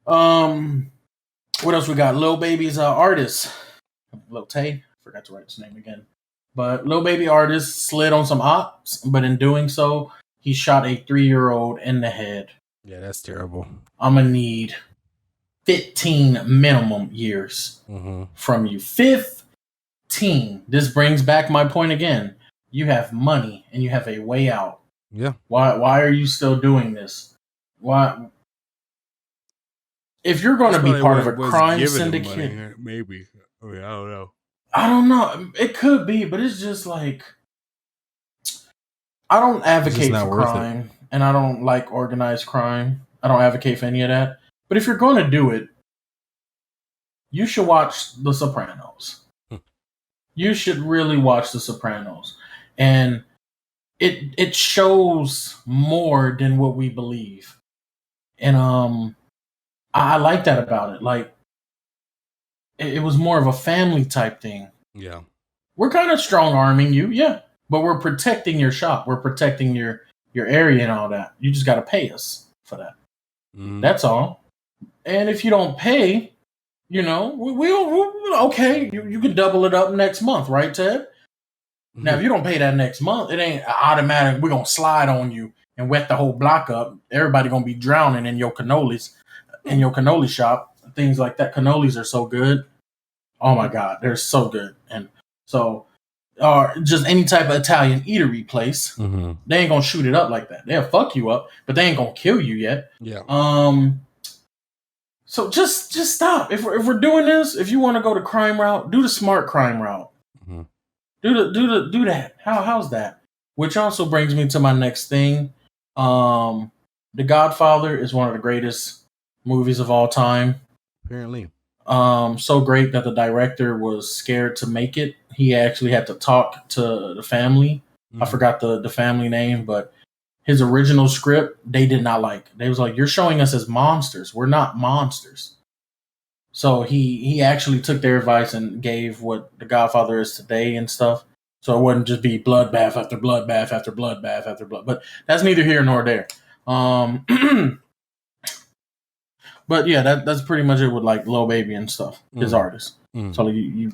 What else we got? Lil Baby's artist, Lil Tay. Forgot to write his name again. But Lil Baby artist slid on some ops, but in doing so, he shot a 3-year-old in the head. Yeah, that's terrible. I'm gonna need 15 minimum years from you. 15. This brings back my point again. You have money and you have a way out. Yeah. Why are you still doing this? Why? If you're going to be part of a crime syndicate, maybe. I mean, I don't know. I don't know. It could be, but it's just like, I don't advocate for crime, and I don't like organized crime. I don't advocate for any of that. But if you're going to do it, you should watch The Sopranos. You should really watch The Sopranos. And it shows more than what we believe. And I like that about it. Like, it was more of a family type thing. Yeah. We're kind of strong arming you, yeah. But we're protecting your shop. We're protecting your area and all that. You just got to pay us for that. That's all. And if you don't pay, we'll okay, you can double it up next month, right, Ted? Now, if you don't pay that next month, it ain't automatic. We're going to slide on you and wet the whole block up. Everybody going to be drowning in your cannolis, in your cannoli shop, things like that. Cannolis are so good. Oh, my God. They're so good. And so, or just any type of Italian eatery place, they ain't going to shoot it up like that. They'll fuck you up, but they ain't going to kill you yet. Yeah. So just stop. If we're doing this, if you want to go the crime route, do the smart crime route. Do that. How's that? Which also brings me to my next thing. The Godfather is one of the greatest movies of all time. Apparently. So great that the director was scared to make it. He actually had to talk to the family. I forgot the family name, but his original script, they did not like. They was like, you're showing us as monsters. We're not monsters. So he actually took their advice and gave what The Godfather is today and stuff. So it wouldn't just be bloodbath after bloodbath after bloodbath after blood. But that's neither here nor there. But yeah, that's pretty much it with like Lil Baby and stuff. His artist. So like, you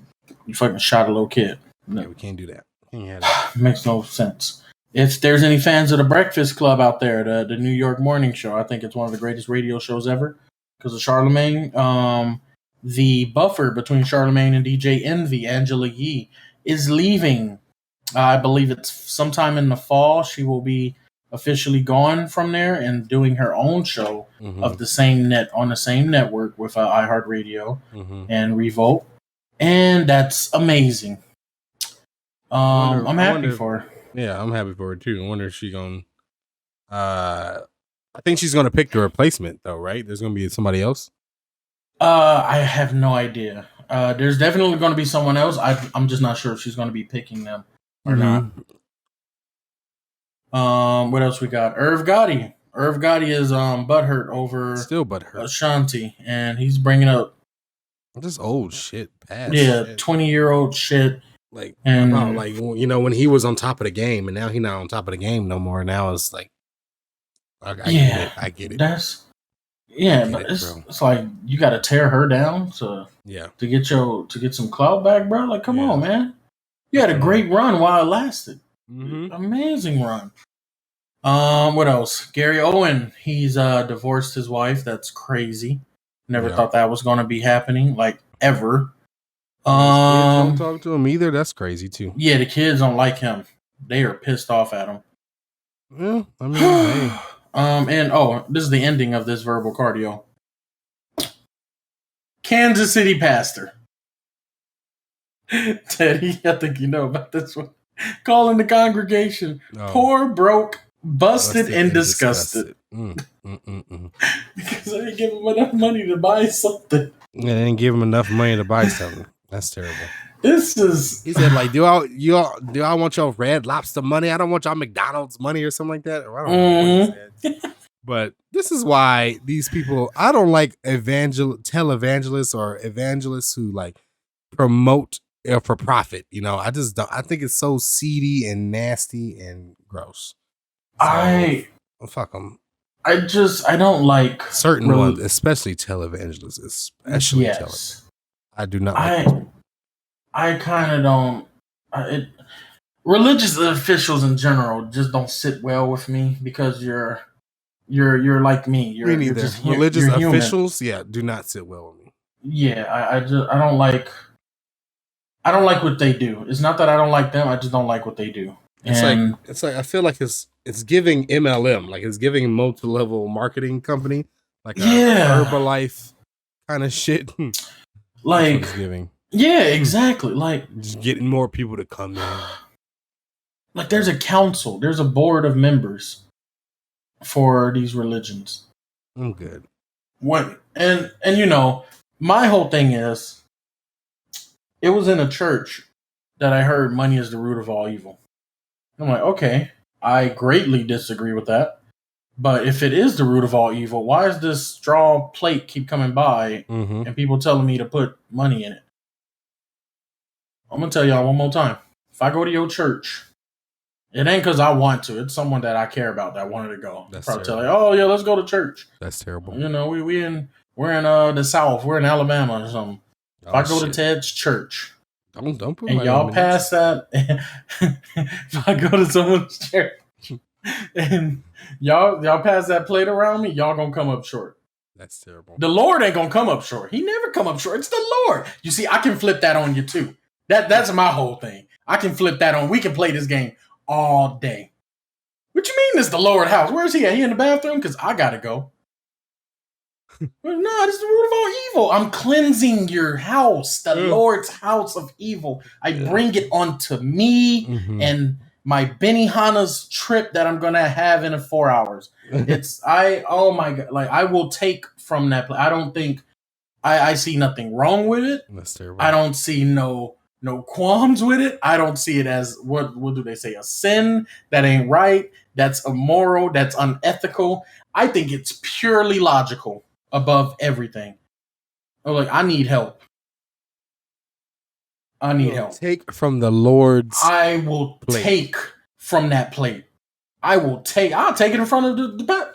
fucking shot a little kid. No, we can't do that. That. Makes no sense. If there's any fans of The Breakfast Club out there, the New York morning show, I think it's one of the greatest radio shows ever because of Charlemagne. The buffer between Charlemagne and DJ Envy, Angela Yee, is leaving. I believe it's sometime in the fall. She will be officially gone from there and doing her own show of the same on the same network with iHeartRadio and Revolt, and that's amazing. I'm happy for her. Yeah, I'm happy for her too. I wonder if she's gonna. I think she's gonna pick the replacement though, right? There's gonna be somebody else. I have no idea. There's definitely going to be someone else. I'm just not sure if she's going to be picking them or not. What else we got? Irv Gotti. Irv Gotti is butthurt over still butthurt Ashanti, and he's bringing up this old shit. Past 20-year-old shit. Like, and about, like, when he was on top of the game, and now he's not on top of the game no more. Now it's like, I get it. But it's like you got to tear her down to get some clout back, bro. Like, come on, man. You had a great run while it lasted. Amazing run. What else? Gary Owen. He's divorced his wife. That's crazy. Never thought that was going to be happening, like, ever. Don't talk to him either. That's crazy too. Yeah, the kids don't like him. They are pissed off at him. Yeah, I mean, hey. And this is the ending of this verbal cardio. Kansas City pastor. Teddy, I think you know about this one. Calling the congregation poor, broke, busted and disgusted. Because they didn't give him enough money to buy something. Yeah, they didn't give him enough money to buy something. That's terrible. This is. He said, like, do I want your Red Lobster money? I don't want y'all McDonald's money or something like that. Or I don't know what he said. But this is why these people, I don't like televangelists or evangelists who like promote for profit. You know, I just don't. I think it's so seedy and nasty and gross. So, fuck them. I don't like certain ones, especially televangelists, especially yes. I do not like I kind of don't. Religious officials in general just don't sit well with me because you're like me. You're just religious officials. Yeah, do not sit well with me. Yeah, I don't like what they do. It's not that I don't like them. I just don't like what they do. It's like I feel like it's giving MLM, like it's giving multi-level marketing company, like a Herbalife kind of shit. Like giving. Yeah, exactly. Like just getting more people to come in. Like there's a council, there's a board of members for these religions. I'm good. And you know, my whole thing is, it was in a church that I heard money is the root of all evil. I'm like, okay, I greatly disagree with that. But if it is the root of all evil, why is this straw plate keep coming by and people telling me to put money in it? I'm going to tell y'all one more time. If I go to your church, it ain't because I want to. It's someone that I care about that wanted to go. That's probably tell you, oh, yeah, let's go to church. That's terrible. You know, we're in the South. We're in Alabama or something. If I go to Ted's church, don't put and y'all pass that. If I go to someone's church and y'all pass that plate around me, y'all gonna come up short. That's terrible. The Lord ain't gonna come up short. He never come up short. It's the Lord. You see, I can flip that on you too. That's my whole thing. I can flip that on. We can play this game all day. What you mean it's the Lord house? Where is he at? He in the bathroom? Because I gotta go. No, this is the root of all evil. I'm cleansing your house, the Lord's house of evil. I bring it onto me and my Benihana's trip that I'm gonna have in 4 hours. Oh my God, like I will take from that place. I don't think I see nothing wrong with it. That's terrible. I don't see no qualms with it. I don't see it as what do they say? A sin that ain't right. That's immoral. That's unethical. I think it's purely logical above everything. I'm like, I need help. Take from the Lord's. I will plate. Take from that plate. I'll take it in front of the back.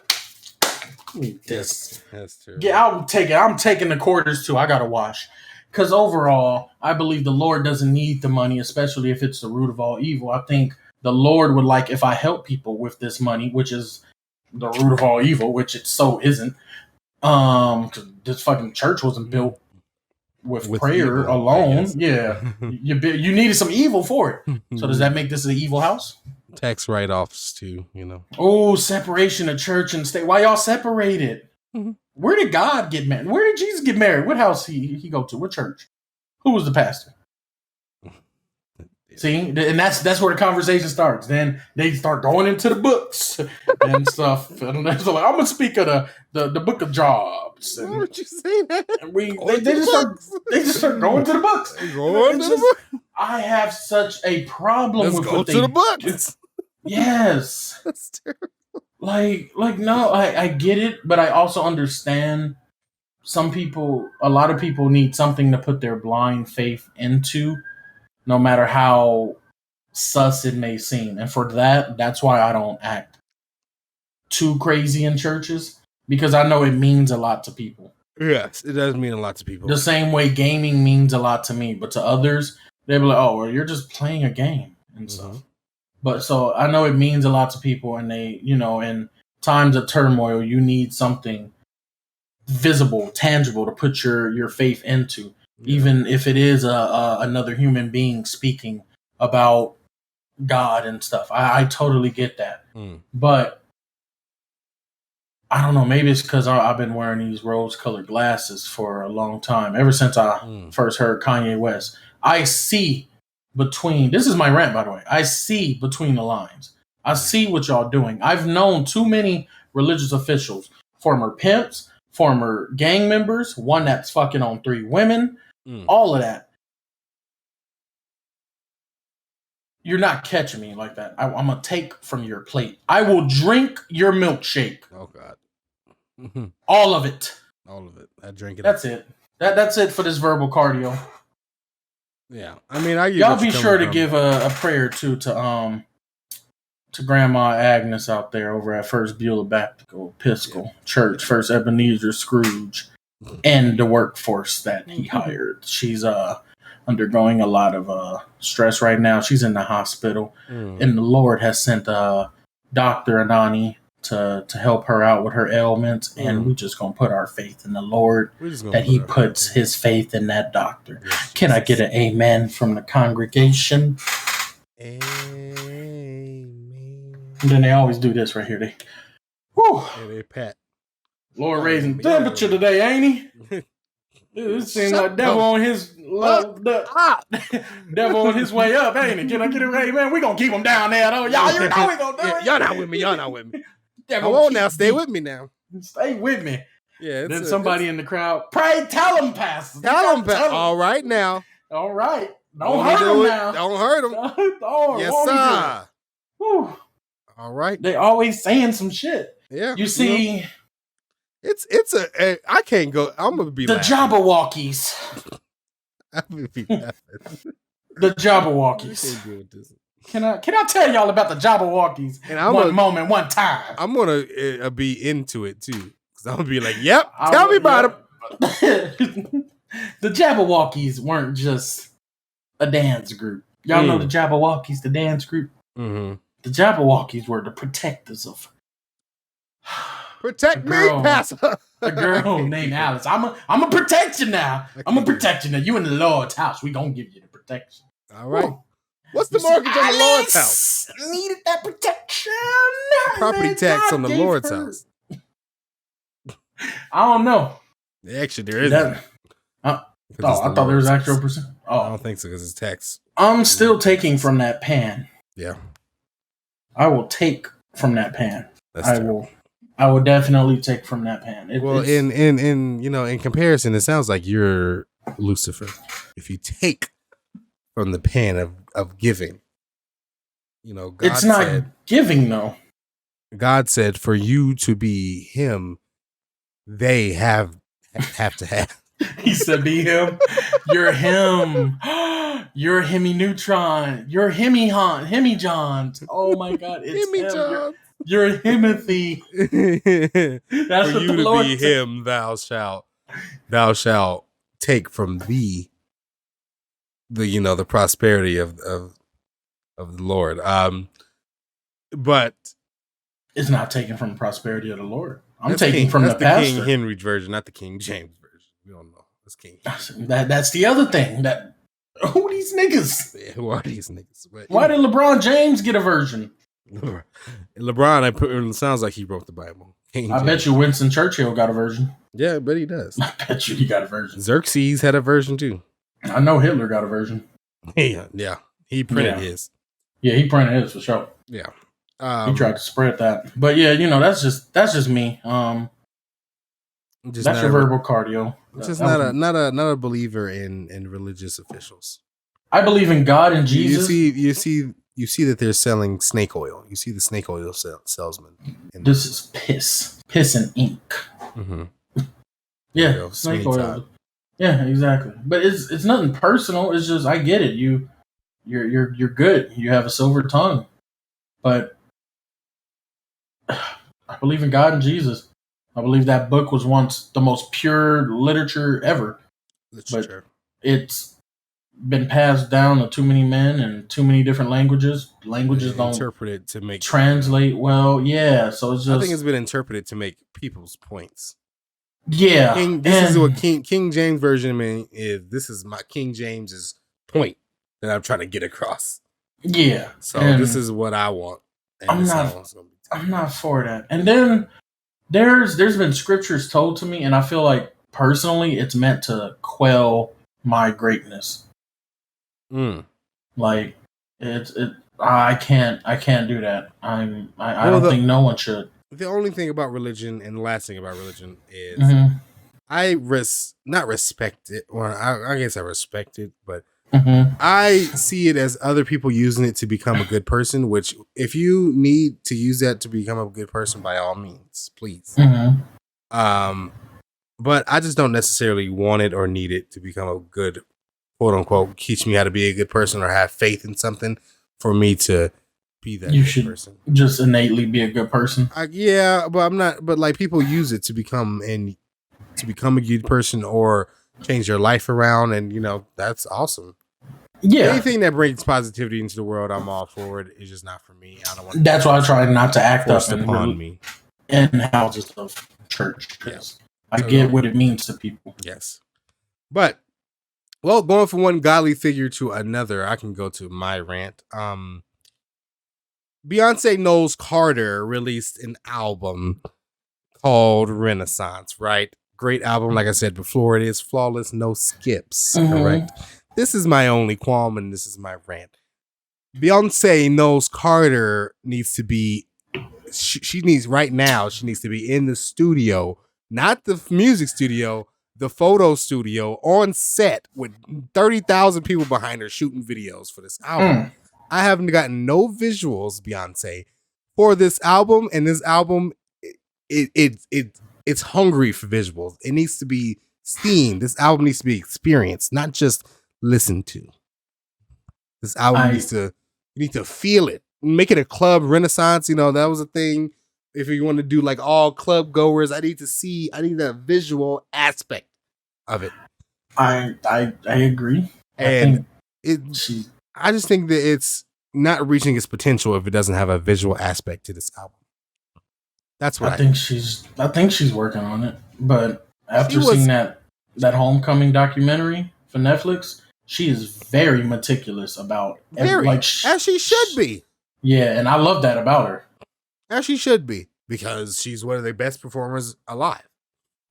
That's terrible. Yeah, I'll take it. I'm taking the quarters too. I gotta wash. Because overall, I believe the Lord doesn't need the money, especially if it's the root of all evil. I think the Lord would like if I help people with this money, which is the root of all evil, which it so isn't. Because this fucking church wasn't built with prayer evil, alone. Yeah, you needed some evil for it. So does that make this an evil house? Tax write-offs too, you know. Oh, separation of church and state. Why y'all separated? Where did God get married? Where did Jesus get married? What house he go to? What church? Who was the pastor? See, and that's where the conversation starts. Then they start going into the books and stuff. And so like, I'm gonna speak of the book of Jobs. Why would you say that? And they just start going to the books. I have such a problem with go to the books. Yes, that's terrible. Like no, I get it, but I also understand a lot of people need something to put their blind faith into, no matter how sus it may seem. And for that's why I don't act too crazy in churches, because I know it means a lot to people. Yes, it does mean a lot to people. The same way gaming means a lot to me, but to others, they'll be like, oh, well, you're just playing a game and stuff. But so I know it means a lot to people, and they, you know, in times of turmoil, you need something visible, tangible to put your faith into, even if it is another human being speaking about God and stuff. I totally get that. But I don't know, maybe it's because I've been wearing these rose-colored glasses for a long time. Ever since I first heard Kanye West, I see between, this is my rant, by the way, I see between the lines. I see what y'all doing. I've known too many religious officials, former pimps, former gang members, one that's fucking on 3 women, all of that. You're not catching me like that. I'm gonna take from your plate. I will drink your milkshake. Oh God. All of it. All of it. I drink it. That's it. That's it for this verbal cardio. Yeah. I mean, y'all be sure to give a prayer too to Grandma Agnes out there over at First Beulah Baptist Episcopal Church, First Ebenezer Scrooge, and the workforce that he hired. She's undergoing a lot of stress right now. She's in the hospital, and the Lord has sent Dr. Anani to help her out with her ailments, and we're just gonna put our faith in the Lord that He puts His faith in that doctor. Yes, Can I get an amen from the congregation? Amen. And then they always do this right here. They pat. Lord raising temperature today, ain't He? It seems like devil on his devil on his way up, ain't it? Can I get it right, man? We gonna keep him down there, though. Y'all, you know we gonna do it. Y'all not with me. Come on now, stay with me now. Stay with me. Yeah. Then somebody in the crowd, pray, tell him, Pastor. Tell him. All right now. All right. Don't hurt him now. Don't hurt him. Yes, sir. Whew. All right. They always saying some shit. Yeah. You see. It's I can't go. I'm gonna be the Jabberwockies. I'm gonna be laughing. The Jabberwockies. Can I tell y'all about the Jabberwockies? And one time. I'm gonna be into it too, because I'm gonna be like, "Yep, tell me about them." The Jabberwockies weren't just a dance group. Y'all know the Jabberwockies, the dance group. Mm-hmm. The Jabberwockies were the protectors of. Protect me, Pastor. A girl named Alice. I'm gonna protect you now. I'm gonna protect you now. You in the Lord's house. We gonna give you the protection. All right. Whoa. What's the mortgage on the Lord's house? Needed that protection. Property tax on the Lord's house. I don't know. Actually, there isn't. I thought there was actual percent. Oh, I don't think so because it's tax. I'm still taking from that pan. Yeah. I will take from that pan. I will definitely take from that pan. In comparison, it sounds like you're Lucifer. If you take from the pan of giving, God it's not giving though. God said, for you to be Him, they have to have. He said, "Be Him." You're Him. You're Hemi Neutron. You're Hemi Han. Hemi Johns. Oh my God! It's Hemi John. You're Himothy. That's for what you the to Lord be said. Him, thou shalt take from thee the prosperity of the Lord. But it's not taken from the prosperity of the Lord. I'm taking from the pastor. King Henry version, not the King James version. We don't know. That's King. That's the other thing. Who these niggas? Yeah, who are these niggas? But, why did LeBron James get a version? LeBron, it sounds like he wrote the Bible. I bet you Winston Churchill got a version. Yeah, I bet he does. I bet you he got a version. Xerxes had a version too. I know Hitler got a version. Yeah. He printed his. Yeah, he printed his for sure. Yeah. He tried to spread that. But yeah, that's just me. That's your verbal cardio. Just not a believer in religious officials. I believe in God and Jesus. You see that they're selling snake oil. You see the snake oil salesman. This is piss and ink. Mm-hmm. Yeah, snake oil. Time. Yeah, exactly. But it's nothing personal. It's just I get it. You're good. You have a silver tongue, but I believe in God and Jesus. I believe that book was once the most pure literature ever. But it's been passed down to too many men and too many different languages. Languages don't interpret it to make translate well. Yeah, so it's just. I think it's been interpreted to make people's points. Yeah, this is what King James version is. This is my King James's point that I'm trying to get across. Yeah, so this is what I want. I'm not for that. And then there's been scriptures told to me, and I feel like personally it's meant to quell my greatness. Like I can't do that. I don't think no one should. The only thing about religion and the last thing about religion is I not respect it. Well, I guess I respect it, but Mm-hmm. I see it as other people using it to become a good person, which if you need to use that to become a good person, by all means, please. Mm-hmm. But I just don't necessarily want it or need it to become a good, quote unquote, teach me how to be a good person or have faith in something for me to be that You good should person. just innately be a good person. Yeah, but I'm not. But like people use it to become a good person or change their life around, and that's awesome. Yeah, Anything that brings positivity into the world, I'm all for it. It's just not for me. I don't want. That's why I try not to act up upon me in houses of church. Yes, I get what it means to people. Yes, but going from one godly figure to another, I can go to my rant. Beyonce Knowles Carter released an album called Renaissance. Right, great album. Like I said before, it is flawless, no skips. Mm-hmm. Correct. This is my only qualm, and this is my rant. Beyonce Knowles Carter needs to be. She needs to be in the studio, not the music studio, the photo studio on set with 30,000 people behind her shooting videos for this album. I haven't gotten no visuals, Beyonce, for this album, and this album, it's hungry for visuals. It needs to be seen. This album needs to be experienced, not just listened to. This album you need to feel it. Make it a club Renaissance. That was a thing. If you want to do like all club goers, I need that visual aspect of it. I agree. And I just think that it's not reaching its potential if it doesn't have a visual aspect to this album. That's what I think she's working on it. But after seeing that Homecoming documentary for Netflix, she is very meticulous about as she should be. Yeah, and I love that about her. As she should be, because she's one of the best performers alive.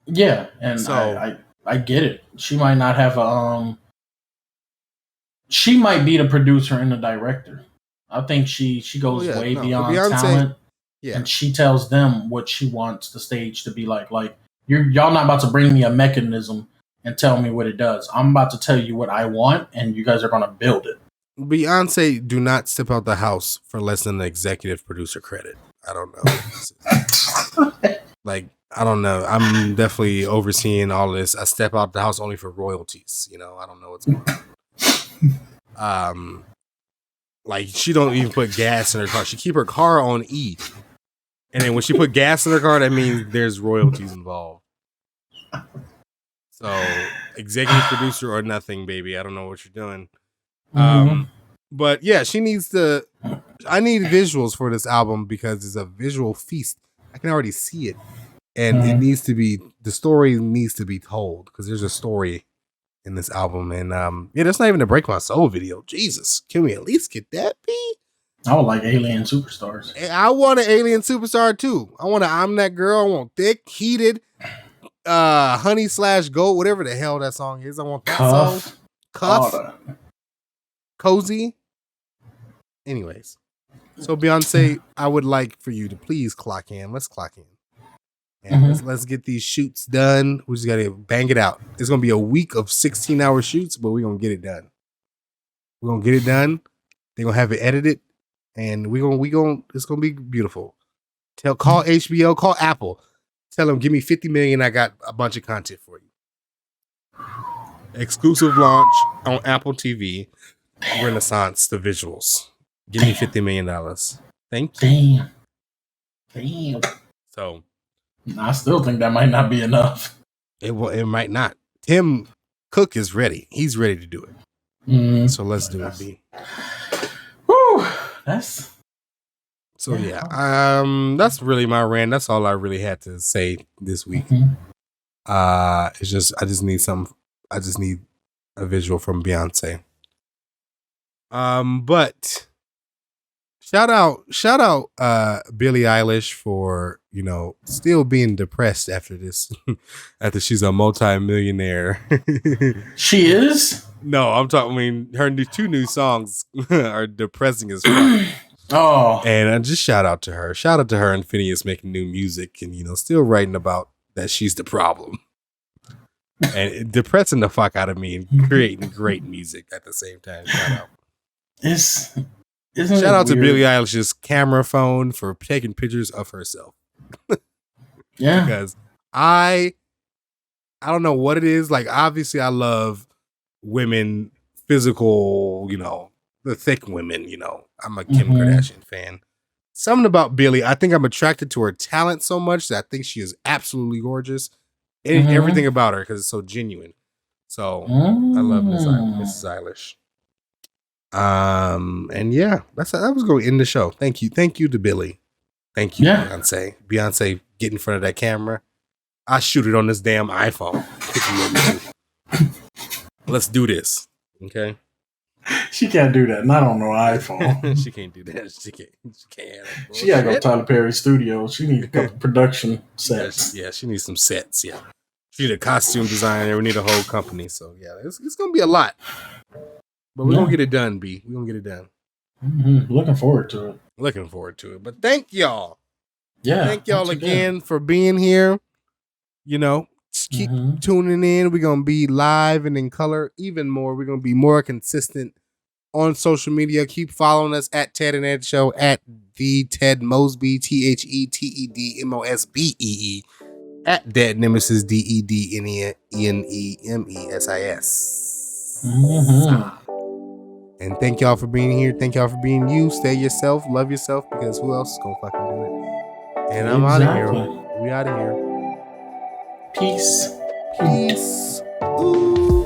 Yeah, and so I get it. She might not have she might be the producer and the director. I think she goes way beyond talent. Yeah. And she tells them what she wants the stage to be like. Like, y'all not about to bring me a mechanism and tell me what it does. I'm about to tell you what I want, and you guys are going to build it. Beyonce do not step out the house for less than the executive producer credit. I don't know. I don't know. I'm definitely overseeing all this. I step out the house only for royalties. I don't know what's going on. She don't even put gas in her car. She keep her car on E. And then when she put gas in her car, that means there's royalties involved. So, executive producer or nothing, baby. I don't know what you're doing. But yeah, I need visuals for this album because it's a visual feast. I can already see it. And the story needs to be told because there's a story in this album. And that's not even a Break My Soul video. Jesus, can we at least get that, B? I would like Alien Superstars. I want an Alien Superstar too. I want I'm That Girl. I want Thick, Heated, Honey/Gold, whatever the hell that song is. I want that song. Cuff. Cozy. Anyways. So Beyonce, I would like for you to please clock in. Let's clock in. And let's get these shoots done. We just gotta bang it out. It's gonna be a week of 16-hour shoots, but we're gonna get it done. We're gonna get it done. They're gonna have it edited. And it's gonna be beautiful. Call HBO, call Apple. Tell them, give me $50 million. I got a bunch of content for you. Exclusive launch on Apple TV. Renaissance, the visuals. Give me $50 million. Thank you. Damn. So, I still think that might not be enough. It might not. Tim Cook is ready. He's ready to do it. So let's do it, B. Woo. That's really my rant. That's all I really had to say this week. It's just I just need a visual from Beyonce. But shout out Billie Eilish for still being depressed after this after she's a multi-millionaire. She is? No, I'm talking. Her two new songs are depressing as fuck. Oh, and just shout out to her. Shout out to her and Phineas making new music and still writing about that she's the problem. and depressing the fuck out of me and creating great music at the same time. Shout out. Shout out to Billie Eilish's camera phone for taking pictures of herself. Yeah. Because I don't know what it is. Like, obviously I love women, physical, the thick women, I'm a Kim Kardashian fan. Something about Billie, I think I'm attracted to her talent so much that I think she is absolutely gorgeous. Everything about her, because it's so genuine. So I love Mrs. Eilish. And yeah, that was going to end the show. Thank you to Billie. Thank you, Beyonce. Beyonce, get in front of that camera. I shoot it on this damn iPhone. Let's do this. Okay. She can't do that. Not on no iPhone. She can't do that. She can't. She gotta go to Tyler Perry Studio. She needs a couple production sets. Yeah, she needs some sets. Yeah. She need a costume designer. We need a whole company. So yeah, it's gonna be a lot. But we're gonna get it done, B. We're gonna get it done. Looking forward to it. But thank y'all. Yeah. Thank y'all again for being here. Just keep tuning in. We're going to be live and in color even more. We're going to be more consistent on social media. Keep following us at Ted and Ed Show, at the Ted Mosby, TheTedMosbee, at Dead Nemesis, DEDNEMESIS. And thank y'all for being here. Thank y'all for being you. Stay yourself. Love yourself, because who else is going to fucking do it? And I'm out of here. We out of here. Peace. Ooh.